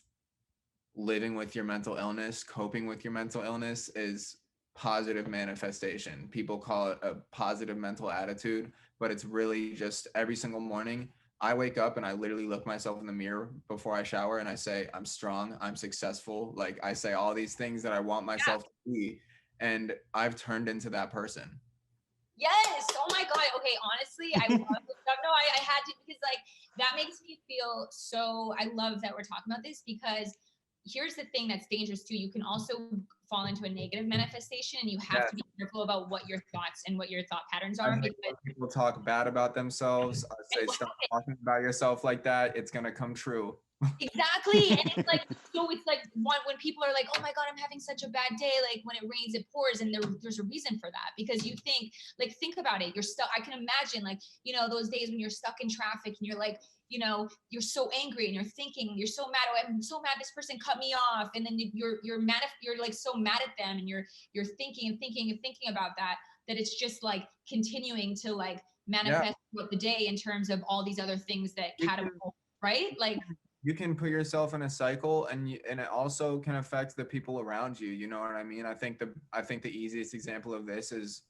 living with your mental illness, coping with your mental illness, is positive manifestation. People call it a positive mental attitude, but it's really just every single morning I wake up and I literally look myself in the mirror before I shower and I say, I'm strong, I'm successful. Like, I say all these things that I want myself to be, and I've turned into that person. Yes. Oh my God. Okay. Honestly, I love this stuff. No, I had to, because like that makes me feel so, I love that we're talking about this, because here's the thing that's dangerous too. You can also fall into a negative manifestation, and you have to be careful about what your thoughts and what your thought patterns are. Because people talk bad about themselves. I say, stop talking about yourself like that. It's going to come true. Exactly. And it's like, so it's like when people are like, oh my God, I'm having such a bad day. Like when it rains, it pours. And there's a reason for that, because you think, like, think about it. You're stuck. I can imagine, like, those days when you're stuck in traffic and you're like, you're so angry and you're thinking, you're so mad. Oh, I'm so mad this person cut me off. And then you're mad, you're like so mad at them, and you're thinking about that it's just like continuing to like manifest throughout the day in terms of all these other things that catapult, right? Like, you can put yourself in a cycle, and it also can affect the people around you. You know what I mean? I think the easiest example of this is,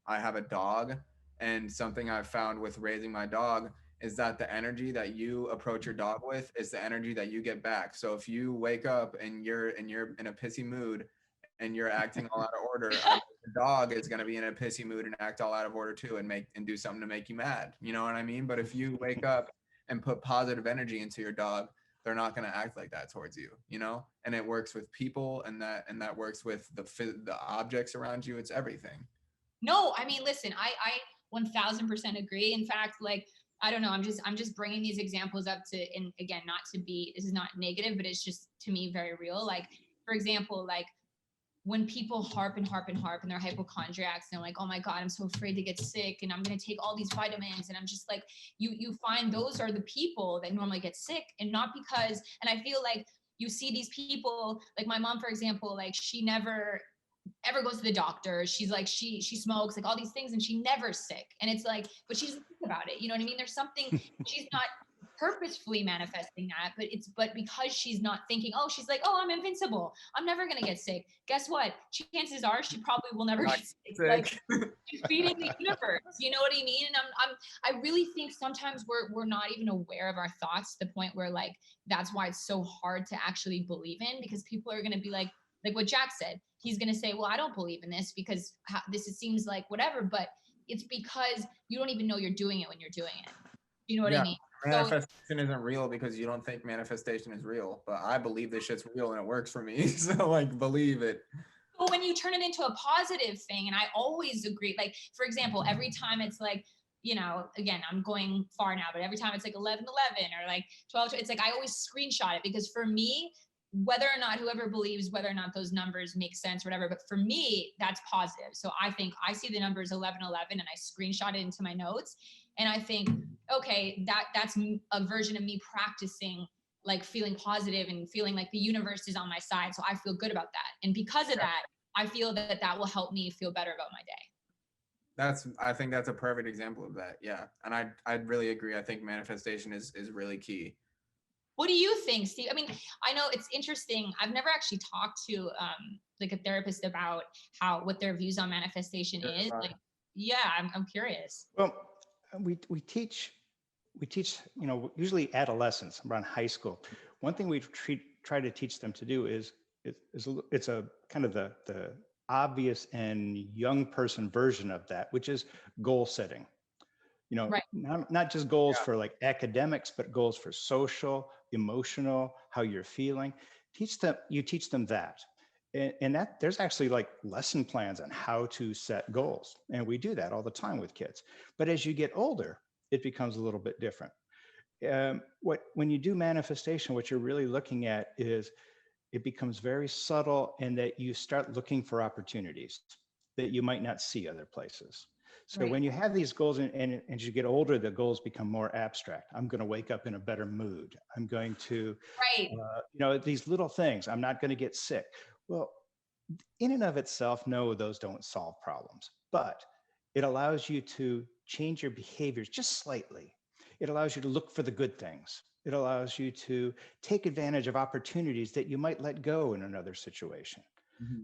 I have a dog, and something I've found with raising my dog is that the energy that you approach your dog with is the energy that you get back. So if you wake up and you're in a pissy mood and you're acting all out of order, the dog is going to be in a pissy mood and act all out of order too, and do something to make you mad. You know what I mean? But if you wake up and put positive energy into your dog, they're not going to act like that towards you, and it works with people, and that works with the objects around you. It's everything. No, I mean, listen, I 1000% agree. In fact, like, I don't know, I'm just bringing these examples up to, and again, not to be, this is not negative, but it's just, to me, very real. Like, for example, like when people harp and they're hypochondriacs, and they're like, oh my God, I'm so afraid to get sick, and I'm going to take all these vitamins. And I'm just like, you find those are the people that normally get sick, and not because, and I feel like you see these people, like my mom, for example, like she never ever goes to the doctor. She's like, she smokes, like all these things, and she never sick. And it's like, but she doesn't think about it. You know what I mean? There's something, she's not purposefully manifesting that, but because she's not thinking, oh, she's like, oh, I'm invincible, I'm never gonna get sick. Guess what? Chances are she probably will never get sick. Like, she's feeding the universe. You know what I mean? And I really think sometimes we're not even aware of our thoughts, to the point where, like, that's why it's so hard to actually believe in, because people are gonna be like what Jack said. He's gonna say, well, I don't believe in this because seems like whatever, but it's because you don't even know you're doing it when you're doing it. You know what I mean? Manifestation isn't real because you don't think manifestation is real, but I believe this shit's real and it works for me. So, like, believe it. But when you turn it into a positive thing, and I always agree, like, for example, every time it's like, you know, again, I'm going far now, but every time it's like 11, 11 or like 12, it's like, I always screenshot it because for me, whether or not whoever believes whether or not those numbers make sense or whatever, but for me, that's positive. So I think I see the numbers 11, 11 and I screenshot it into my notes. And I think, okay, that's a version of me practicing like feeling positive and feeling like the universe is on my side. So I feel good about that. And because of that, I feel that that will help me feel better about my day. I think that's a perfect example of that. Yeah. And I'd really agree. I think manifestation is really key. What do you think, Steve? I mean, I know it's interesting. I've never actually talked to like a therapist about what their views on manifestation is. Like, yeah, I'm curious. Well, we teach, you know, usually adolescents around high school. One thing we try to teach them to do is it's a kind of the obvious and young person version of that, which is goal setting. You know, Right. not just goals for like academics, but goals for social, emotional, how you're feeling. You teach them that. And that there's actually like lesson plans on how to set goals. And we do that all the time with kids. But as you get older, it becomes a little bit different. When you do manifestation, what you're really looking at is it becomes very subtle and that you start looking for opportunities that you might not see other places. So Right. when you have these goals and as you get older, the goals become more abstract. I'm going to wake up in a better mood. I'm going to, Right. you know, these little things. I'm not going to get sick. Well, in and of itself, no, those don't solve problems, but it allows you to change your behaviors just slightly. It allows you to look for the good things. It allows you to take advantage of opportunities that you might let go in another situation.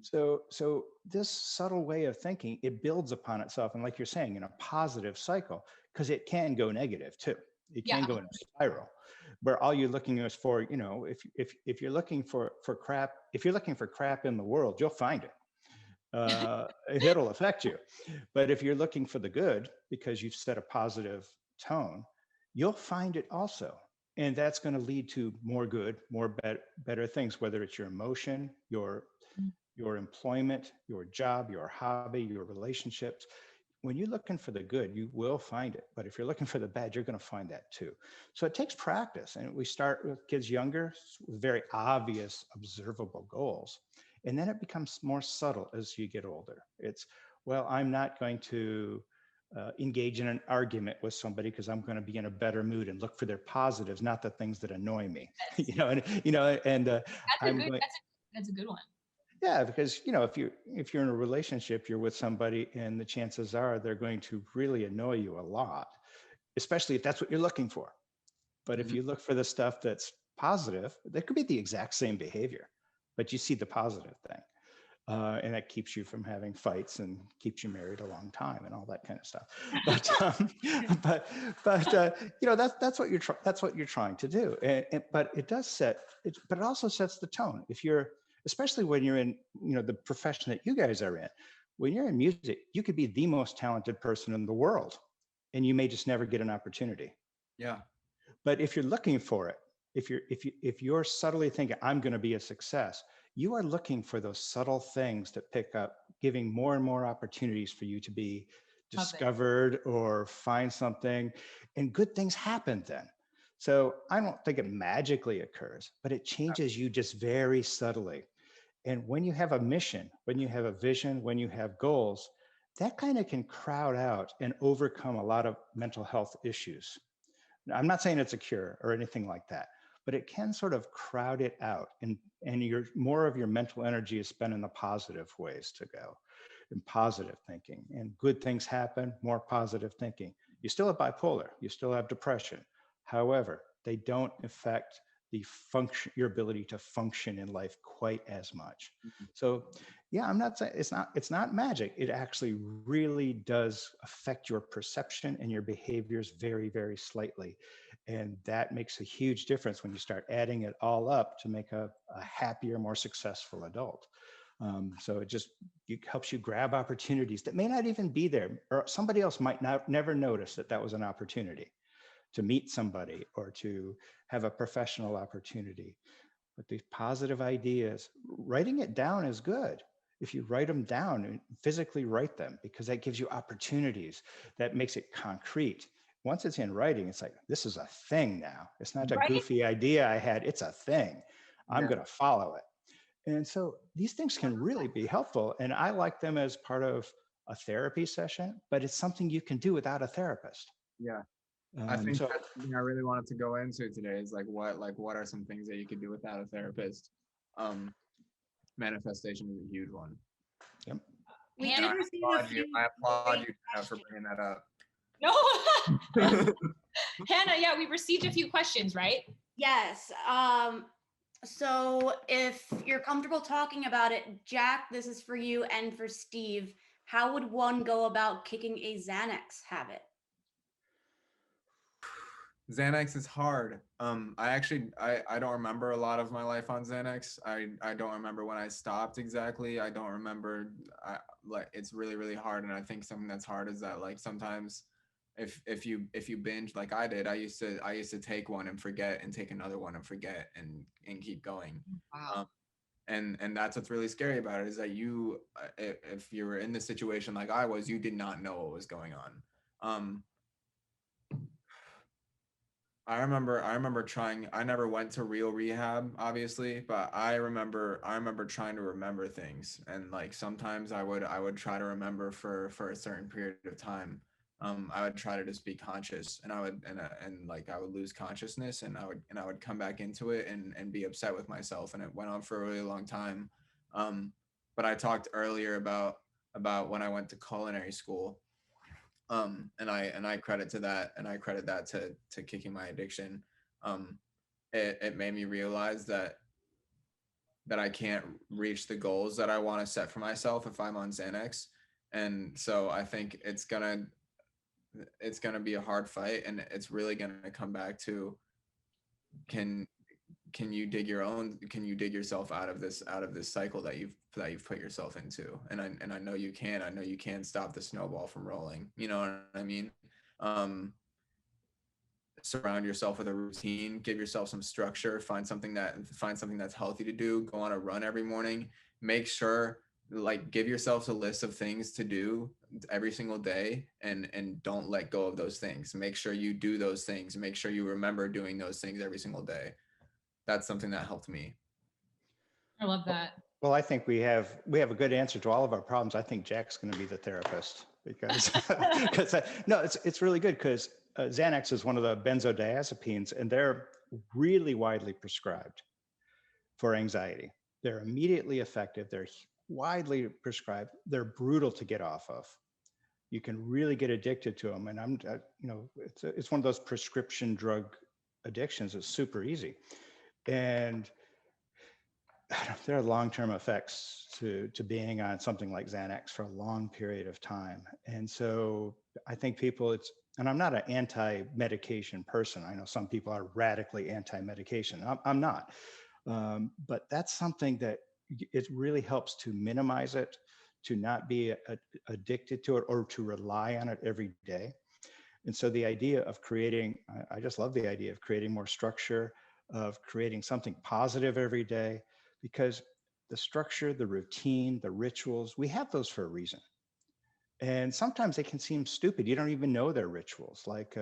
So this subtle way of thinking, it builds upon itself. And like you're saying, in a positive cycle, because it can go negative too. It can Yeah. go in a spiral where all you're looking is for, you know, if you're looking for crap, if you're looking for crap in the world, you'll find it. It'll affect you. But if you're looking for the good, because you've set a positive tone, you'll find it also. And that's going to lead to more good, more better things, whether it's your emotion, your employment, your job, your hobby, your relationships. When you're looking for the good, you will find it. But if you're looking for the bad, you're going to find that too. So it takes practice. And we start with kids younger with very obvious, observable goals. And then it becomes more subtle as you get older. It's, well, I'm not going to engage in an argument with somebody because I'm going to be in a better mood and look for their positives, not the things that annoy me. That's, that's a good one. Yeah, because you know, if you're in a relationship, you're with somebody, and the chances are they're going to really annoy you a lot, especially if that's what you're looking for. But if you look for the stuff that's positive, that could be the exact same behavior, but you see the positive thing, and that keeps you from having fights and keeps you married a long time and all that kind of stuff. But you know, that's what you're trying to do. But it does but it also sets the tone. If you're especially when you're in, you know, the profession that you guys are in, when you're in music, you could be the most talented person in the world and you may just never get an opportunity. Yeah. But if you're looking for it, if you're subtly thinking, I'm going to be a success, you are looking for those subtle things that pick up, giving more and more opportunities for you to be discovered or find something, and good things happen then. So I don't think it magically occurs, but it changes you just very subtly. And when you have a mission, when you have a vision, when you have goals, that kind of can crowd out and overcome a lot of mental health issues. Now, I'm not saying it's a cure or anything like that, but it can sort of crowd it out, and more of your mental energy is spent in the positive ways to go, in positive thinking, and good things happen, more positive thinking. You still have bipolar, you still have depression. However, they don't affect your ability to function in life quite as much. So yeah, I'm not saying it's not magic. It actually really does affect your perception and your behaviors very, very slightly. And that makes a huge difference when you start adding it all up to make a happier, more successful adult. So it helps you grab opportunities that may not even be there, or somebody else might never notice that was an opportunity to meet somebody or to have a professional opportunity. But these positive ideas, writing it down is good. if you write them down and physically write them, because that gives you opportunities, that makes it concrete. Once it's in writing, it's like, this is a thing now. It's not a Right? goofy idea I had, it's a thing. I'm Yeah. going to follow it. And so these things can really be helpful. And I like them as part of a therapy session, but it's something you can do without a therapist. Yeah. I think So that's something I really wanted to go into today is like what are some things that you could do without a therapist? Manifestation is a huge one. yep. We Hannah, did receive a few. I applaud great you Jenna, for questions. bringing that up. No. Hannah, yeah, we received a few questions, right? Yes. So if you're comfortable talking about it, Jack, this is for you and for Steve. How would one go about kicking a Xanax habit? Xanax is hard. I don't remember a lot of my life on Xanax. I don't remember when I stopped exactly. I don't remember. It's really really hard, and I think something that's hard is that like sometimes if you binge like I did, I used to take one and forget and take another one and forget and keep going. Wow. And that's what's really scary about it is that you if you were in the situation like I was, you did not know what was going on. I remember trying. I never went to real rehab, obviously, but I remember trying to remember things, and like sometimes I would try to remember for a certain period of time. I would try to just be conscious, and I would lose consciousness, and I would come back into it and be upset with myself, and it went on for a really long time. But I talked earlier about when I went to culinary school, and I credit that to kicking my addiction. It made me realize that I can't reach the goals that I want to set for myself if I'm on Xanax, and so I think it's gonna be a hard fight, and it's really gonna come back to can you dig yourself out of this cycle that you've put yourself into, and I know you can stop the snowball from rolling, you know what I mean. um Surround yourself with a routine, give yourself some structure, find something that's healthy to do, go on a run every morning, make sure like give yourself a list of things to do every single day, and don't let go of those things. Make sure you do those things, make sure you remember doing those things every single day. That's something that helped me. I love that. Well, I think we have a good answer to all of our problems. I think Jack's going to be the therapist because no, it's really good because Xanax is one of the benzodiazepines, and they're really widely prescribed for anxiety. They're immediately effective. They're widely prescribed. They're brutal to get off of. You can really get addicted to them, and it's one of those prescription drug addictions. It's super easy, and there are long-term effects to being on something like Xanax for a long period of time. And so I think people, and I'm not an anti-medication person. I know some people are radically anti-medication. I'm not. But that's something that it really helps to minimize it, to not be addicted to it or to rely on it every day. And so the idea of creating, I just love the idea of creating more structure, of creating something positive every day, because the structure, the routine, the rituals, we have those for a reason. And sometimes they can seem stupid. You don't even know they're rituals. Like,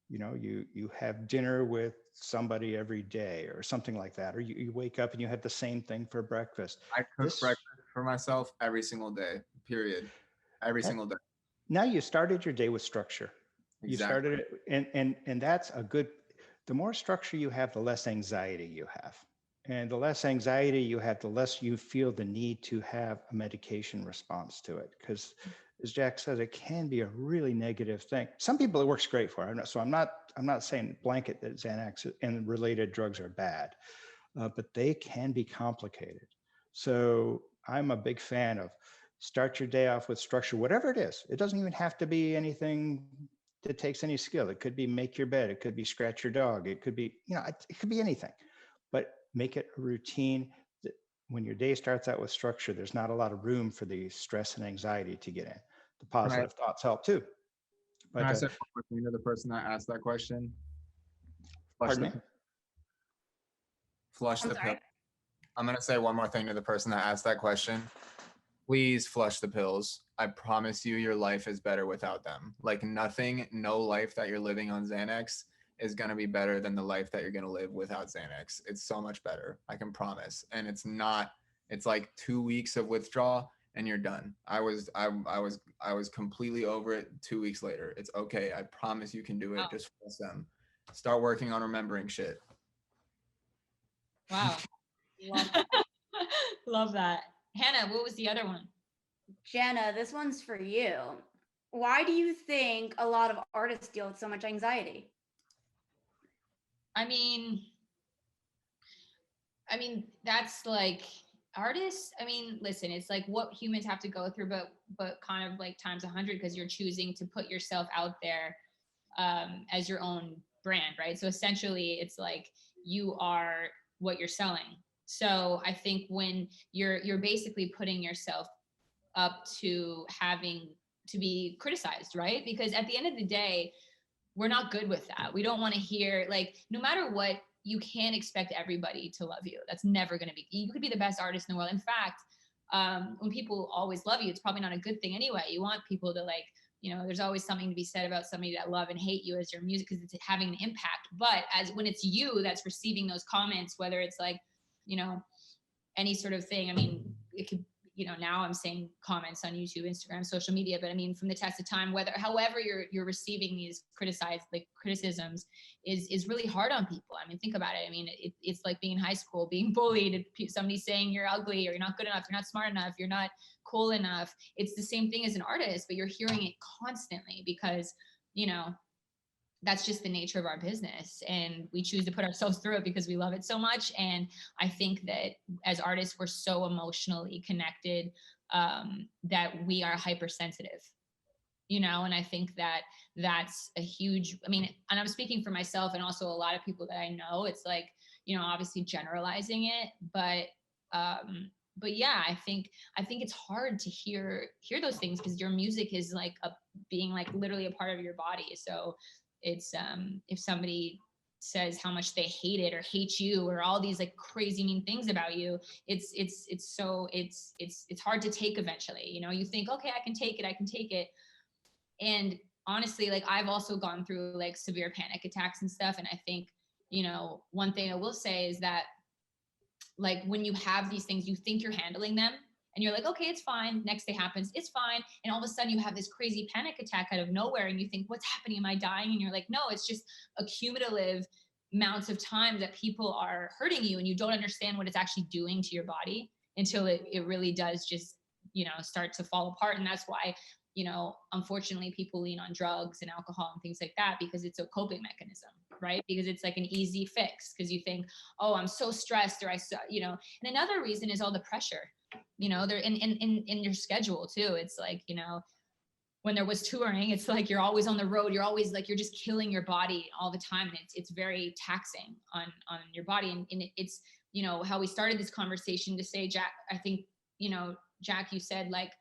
you have dinner with somebody every day or something like that. Or you wake up and you have the same thing for breakfast. I cook breakfast for myself every single day, period. Every single day. Now you started your day with structure. Exactly. You started it, and that's a good, the more structure you have, the less anxiety you have. And the less anxiety you have, the less you feel the need to have a medication response to it. Because as Jack says, it can be a really negative thing. Some people it works great for. I'm not saying blanket that Xanax and related drugs are bad, but they can be complicated. So I'm a big fan of start your day off with structure, whatever it is. It doesn't even have to be anything that takes any skill. It could be make your bed. It could be scratch your dog. It could be, it could be anything, but make it a routine that when your day starts out with structure, there's not a lot of room for the stress and anxiety to get in. The positive thoughts help too. But Can I say one more thing to the person that asked that question? Pardon me? Flush I'm the sorry. pill. I'm going to say one more thing to the person that asked that question. please flush the pills. I promise you, your life is better without them. Like nothing, no life that you're living on Xanax is going to be better than the life that you're going to live without Xanax. It's so much better. I can promise. And it's like 2 weeks of withdrawal and you're done. I was completely over it 2 weeks later. It's okay. I promise you can do it. Wow. Just flush them. Start working on remembering shit. Wow. Love that. Love that. Hannah, what was the other one? Jenna, this one's for you. Why do you think a lot of artists deal with so much anxiety? I mean, that's like artists. I mean, listen, it's like what humans have to go through, but kind of like times 100 because you're choosing to put yourself out there as your own brand, right? So essentially, it's like you are what you're selling. So I think when you're basically putting yourself up to having to be criticized, right? Because at the end of the day, we're not good with that. We don't want to hear, like, no matter what, you can't expect everybody to love you. That's never going to be, you could be the best artist in the world. In fact, when people always love you, it's probably not a good thing anyway. You want people to like, there's always something to be said about somebody that love and hate you as your music because it's having an impact. But as when it's you that's receiving those comments, whether it's like, any sort of thing, I mean, it could, now I'm saying comments on YouTube, Instagram, social media, but I mean, from the test of time, however you're receiving these criticisms is really hard on people. I mean, think about it. I mean, it's like being in high school, being bullied, somebody saying you're ugly or you're not good enough, you're not smart enough, you're not cool enough. It's the same thing as an artist, but you're hearing it constantly because, that's just the nature of our business. And we choose to put ourselves through it because we love it so much. And I think that as artists, we're so emotionally connected that we are hypersensitive, and I think that that's a huge, and I'm speaking for myself and also a lot of people that I know. It's like, obviously generalizing it, but yeah, I think it's hard to hear those things because your music is like being like literally a part of your body. So it's if somebody says how much they hate it or hate you or all these like crazy mean things about you, it's hard to take eventually. You think, okay, I can take it. And honestly, like I've also gone through like severe panic attacks and stuff. And I think, one thing I will say is that like when you have these things, you think you're handling them and you're like, okay, it's fine. Next day happens, it's fine. And all of a sudden you have this crazy panic attack out of nowhere and you think, what's happening? Am I dying? And you're like, no, it's just accumulative amounts of time that people are hurting you and you don't understand what it's actually doing to your body until it really does just, start to fall apart. And that's why, unfortunately people lean on drugs and alcohol and things like that because it's a coping mechanism, right? Because it's like an easy fix because you think, oh, I'm so stressed or and another reason is all the pressure. They're in your schedule too. It's like, when there was touring, it's like you're always on the road. You're always like, you're just killing your body all the time. And it's very taxing on your body. And it's, how we started this conversation to say, Jack, I think, Jack, you said like,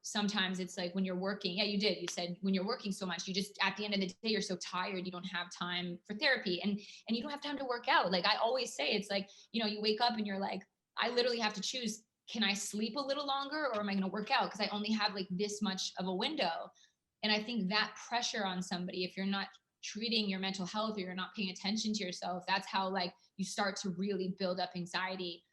sometimes it's like when you're working, yeah, you did. You said when you're working so much, you just, at the end of the day, you're so tired, you don't have time for therapy and you don't have time to work out. Like I always say, it's like, you wake up and you're like, I literally have to choose, can I sleep a little longer or am I going to work out? Because I only have like this much of a window. And I think that pressure on somebody, if you're not treating your mental health or you're not paying attention to yourself, that's how like you start to really build up anxiety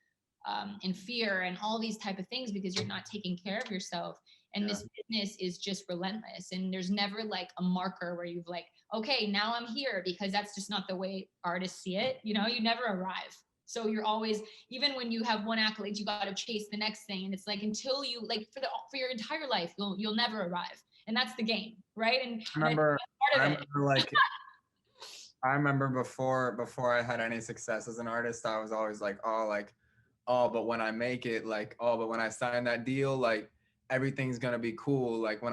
and fear and all these type of things because you're not taking care of yourself. And this business is just relentless. And there's never like a marker where you've like, okay, now I'm here, because that's just not the way artists see it. You never arrive. So you're always, even when you have one accolade, you got to chase the next thing. And it's like, until you like for your entire life, you'll never arrive. And that's the game. Right. And I remember before I had any success as an artist, I was always like, oh, but when I make it, like, oh, but when I sign that deal, like everything's gonna be cool. Like when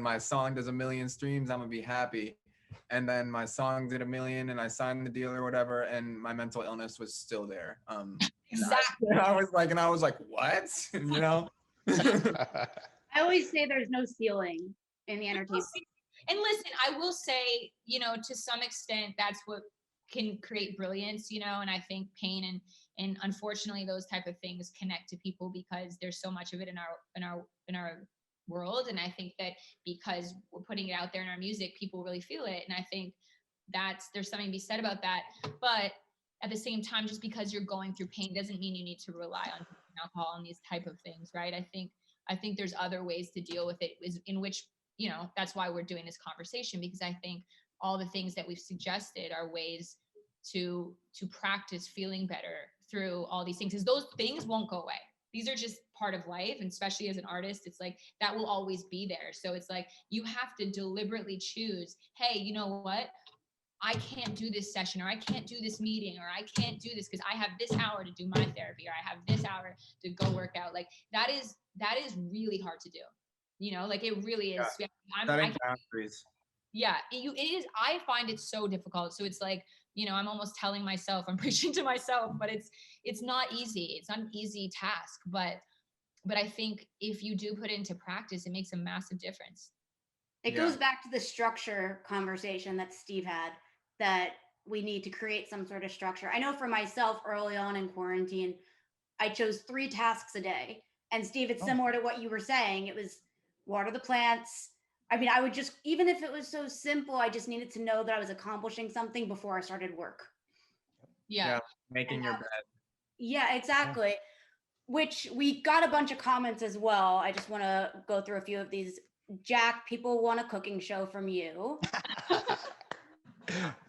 my song does 1 million streams, I'm gonna be happy. And then my song did 1 million and I signed the deal or whatever, and my mental illness was still there. Exactly. And I was like, what? I always say there's no ceiling in the entertainment. And listen, I will say, to some extent, that's what can create brilliance, and I think pain And unfortunately, those type of things connect to people because there's so much of it in our world. And I think that because we're putting it out there in our music, people really feel it. And I think there's something to be said about that. But at the same time, just because you're going through pain doesn't mean you need to rely on alcohol and these type of things, right? I think there's other ways to deal with it, in which, you know, that's why we're doing this conversation, because I think all the things that we've suggested are ways to practice feeling better through all these things, because those things won't go away. These are just part of life, and especially as an artist, it's like that will always be there. So it's like you have to deliberately choose, hey, you know what? I can't do this session, or I can't do this meeting, or I can't do this because I have this hour to do my therapy, or I have this hour to go work out. Like that is really hard to do. You know, like it really is. Yeah. I Boundaries. yeah, it is. I find it so difficult. So it's like, you know, I'm almost telling myself, I'm preaching to myself, but it's not easy. It's not an easy task, but I think if you do put it into practice, it makes a massive difference. It goes back to the structure conversation that Steve had, that we need to create some sort of structure. I know for myself early on in quarantine, I chose 3 tasks a day. And Steve, it's similar to what you were saying. It was water the plants. I mean, I would just, even if it was so simple, I just needed to know that I was accomplishing something before I started work. Yeah. Making your bed. Yeah, exactly. Which we got a bunch of comments as well. I just want to go through a few of these. Jack, people want a cooking show from you.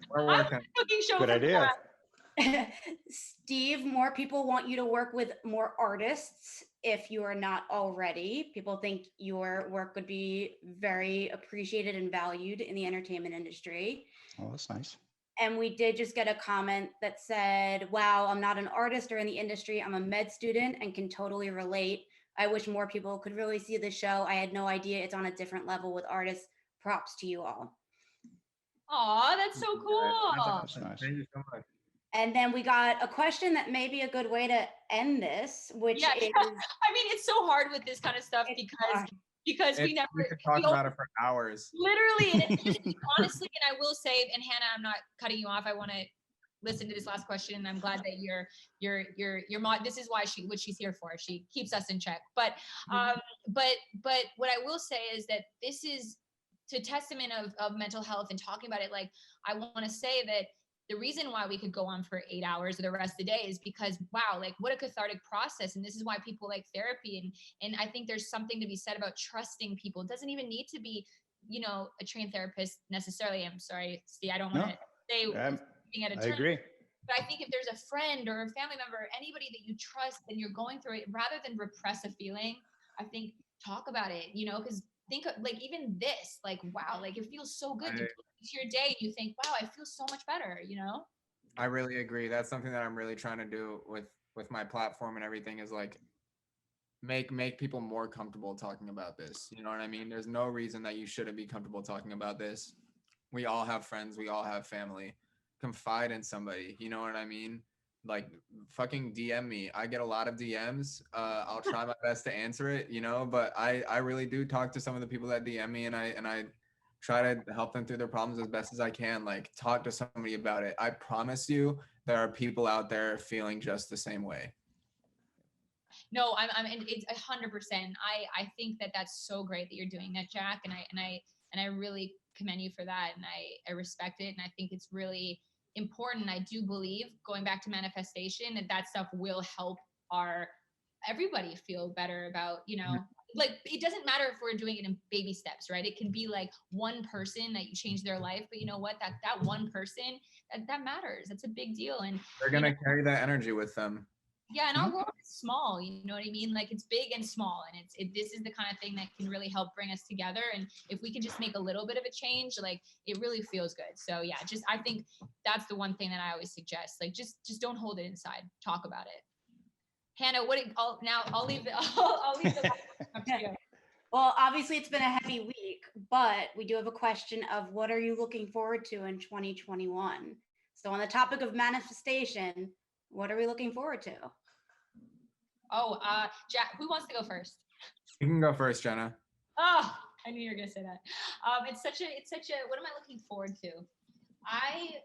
We're working. Cooking show. Good idea. Steve, more people want you to work with more artists if you are not already. People think your work would be very appreciated and valued in the entertainment industry. Oh, that's nice. And we did just get a comment that said, wow, I'm not an artist or in the industry. I'm a med student and can totally relate. I wish more people could really see the show. I had no idea it's on a different level with artists. Props to you all. Aw, that's so cool. That's nice. Thank you so much. And then we got a question that may be a good way to end this, which is, I mean, it's so hard with this kind of stuff because we could talk about it for hours. Literally, and honestly, and I will say, and Hannah, I'm not cutting you off. I want to listen to this last question, and I'm glad that your mom. This is why what she's here for. She keeps us in check. But what I will say is that this is to testament of mental health and talking about it. Like, I want to say that the reason why we could go on for 8 hours or the rest of the day is because, wow, like what a cathartic process. And this is why people like therapy. And I think there's something to be said about trusting people. It doesn't even need to be, you know, a trained therapist necessarily. I'm sorry, Steve, I don't want to say being at a turn. I agree. But I think if there's a friend or a family member, anybody that you trust and you're going through it, rather than repress a feeling, I think talk about it, you know, because think of, like, even this, like, wow, like it feels so good to go into your day. You think, wow, I feel so much better, you know? I really agree. That's something that I'm really trying to do with my platform and everything, is like make people more comfortable talking about this. You know what I mean? There's no reason that you shouldn't be comfortable talking about this. We all have friends, we all have family. Confide in somebody, you know what I mean? Like, fucking DM me. I get a lot of DMs. I'll try my best to answer it, you know, but I really do talk to some of the people that DM me, and I try to help them through their problems as best as I can. Like, talk to somebody about it. I promise you there are people out there feeling just the same way. No, and it's 100%. I think that that's so great that you're doing that, Jack. And I really commend you for that. And I respect it. And I think it's really important. I do believe, going back to manifestation, that stuff will help everybody feel better about, you know, like, it doesn't matter if we're doing it in baby steps, right? It can be like one person that you change their life, but you know what, that one person that matters. That's a big deal. And they're going to carry that energy with them. Yeah, and our world is small, you know what I mean? Like, it's big and small, and this is the kind of thing that can really help bring us together. And if we can just make a little bit of a change, like, it really feels good. So yeah, I think that's the one thing that I always suggest. Like, just don't hold it inside. Talk about it. Hannah, I'll leave the up to you. Well, obviously it's been a heavy week, but we do have a question of what are you looking forward to in 2021? So on the topic of manifestation, what are we looking forward to? Oh, Jack, who wants to go first? You can go first, Jenna. Oh, I knew you were gonna say that. It's such a. What am I looking forward to? I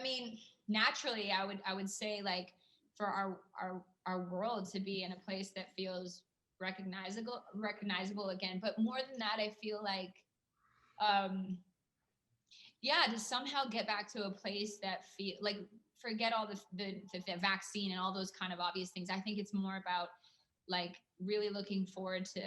mean, naturally I would say like for our world to be in a place that feels recognizable again. But more than that, I feel like yeah, to somehow get back to a place that feel like, forget all the vaccine and all those kind of obvious things. I think it's more about like really looking forward to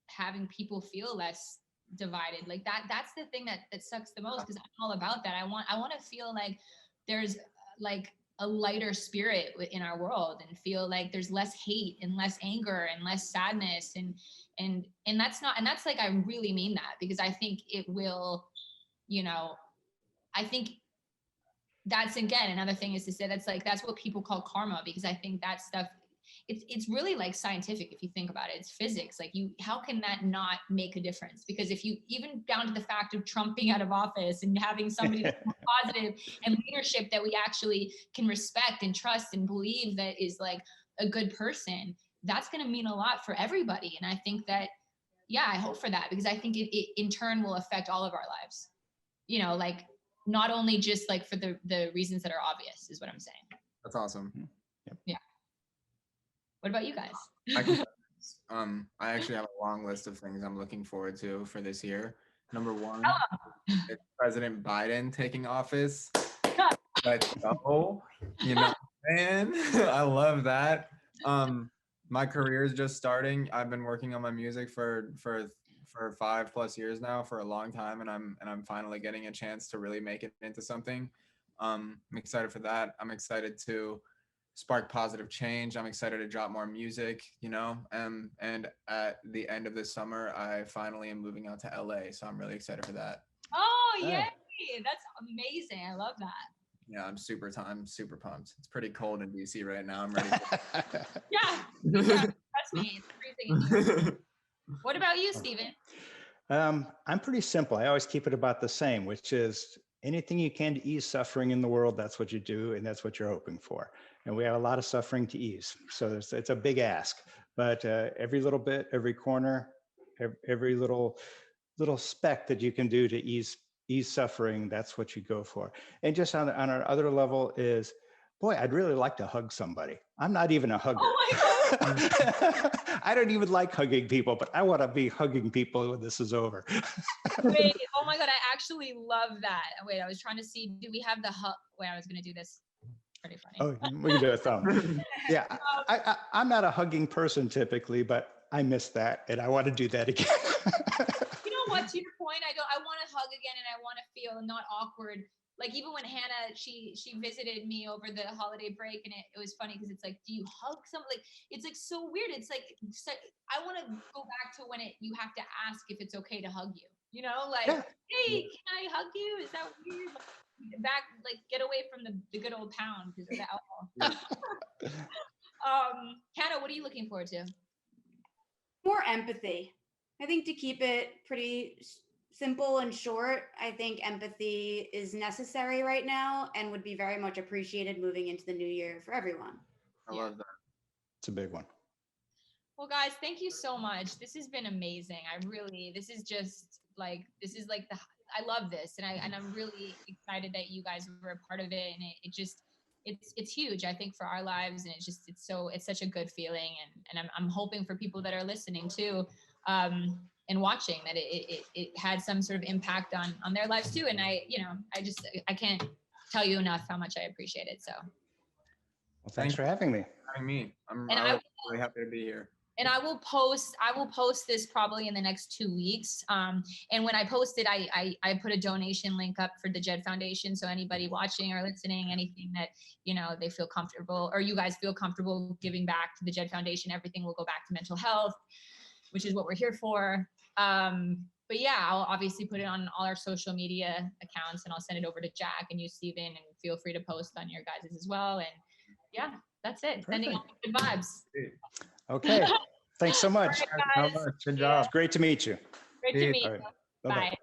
having people feel less divided. Like that's the thing that sucks the most, because I'm all about that. I want to feel like there's like a lighter spirit in our world, and feel like there's less hate and less anger and less sadness, and that's like, I really mean that, because I think it will, you know, I think that's, again, another thing is to say that's what people call karma, because I think that stuff, it's really like scientific if you think about it. It's physics. Like how can that not make a difference? Because if you, even down to the fact of Trump being out of office and having somebody that's more positive and leadership that we actually can respect and trust and believe that is like a good person, that's going to mean a lot for everybody. And I think that, yeah, I hope for that, because I think it in turn will affect all of our lives, you know, like not only just like for the reasons that are obvious, is what I'm saying. That's awesome. Yep. Yeah. What about you guys? I actually have a long list of things I'm looking forward to for this year. Number one, it's President Biden taking office. Let's go. You know, man, I love that. My career is just starting. I've been working on my music for 5+ years now, for a long time, and I'm finally getting a chance to really make it into something. I'm excited for that. I'm excited to spark positive change. I'm excited to drop more music, you know, and at the end of this summer, I finally am moving out to LA. So I'm really excited for that. Oh, yay. That's amazing. I love that. Yeah, I'm super pumped. It's pretty cold in DC right now. I'm ready. Yeah, trust me, it's freezing in here. What about you, Stephen? I'm pretty simple. I always keep it about the same, which is anything you can to ease suffering in the world, that's what you do, and that's what you're hoping for. And we have a lot of suffering to ease. So it's a big ask, but every little bit, every corner, every little speck that you can do to ease suffering, that's what you go for. And just on our other level is, boy, I'd really like to hug somebody. I'm not even a hugger. Oh my God. I don't even like hugging people, but I want to be hugging people when this is over. Wait, oh my God, I actually love that. Wait, I was trying to see, do we have the hug? Wait, I was going to do this. Pretty funny. Oh, we can do a thumb. Yeah, I'm not a hugging person typically, but I miss that, and I want to do that again. You know what? To your point, I want to hug again, and I want to feel not awkward. Like even when Hannah, she visited me over the holiday break, and it was funny because it's like, do you hug somebody? Like, it's like so weird. It's like I want to go back to when you have to ask if it's okay to hug you. You know, like, yeah. Hey, can I hug you? Is that weird? Back, like, get away from the good old pound because of the alcohol. Hannah, what are you looking forward to? More empathy. I think, to keep it pretty simple and short, I think empathy is necessary right now and would be very much appreciated moving into the new year for everyone. I love that. It's a big one. Well, guys, thank you so much. This has been amazing. This is like I love this, and I'm really excited that you guys were a part of it, and it's huge, I think, for our lives, and it's such a good feeling, and I'm hoping for people that are listening too, and watching, that it had some sort of impact on their lives too, and I I can't tell you enough how much I appreciate it. So, well, thanks for having me. I'm really happy to be here. And I will post this probably in the next 2 weeks. And when I post it, I put a donation link up for the Jed Foundation. So anybody watching or listening, anything that, they feel comfortable, or you guys feel comfortable giving back to the Jed Foundation, everything will go back to mental health, which is what we're here for. But yeah, I'll obviously put it on all our social media accounts, and I'll send it over to Jack and you, Steven, and feel free to post on your guys' as well. And yeah, that's it. Perfect. Sending all good vibes. Okay. Thanks so much. Right, Good job. It's great to meet you. Great to meet you. Right. Bye. Bye-bye.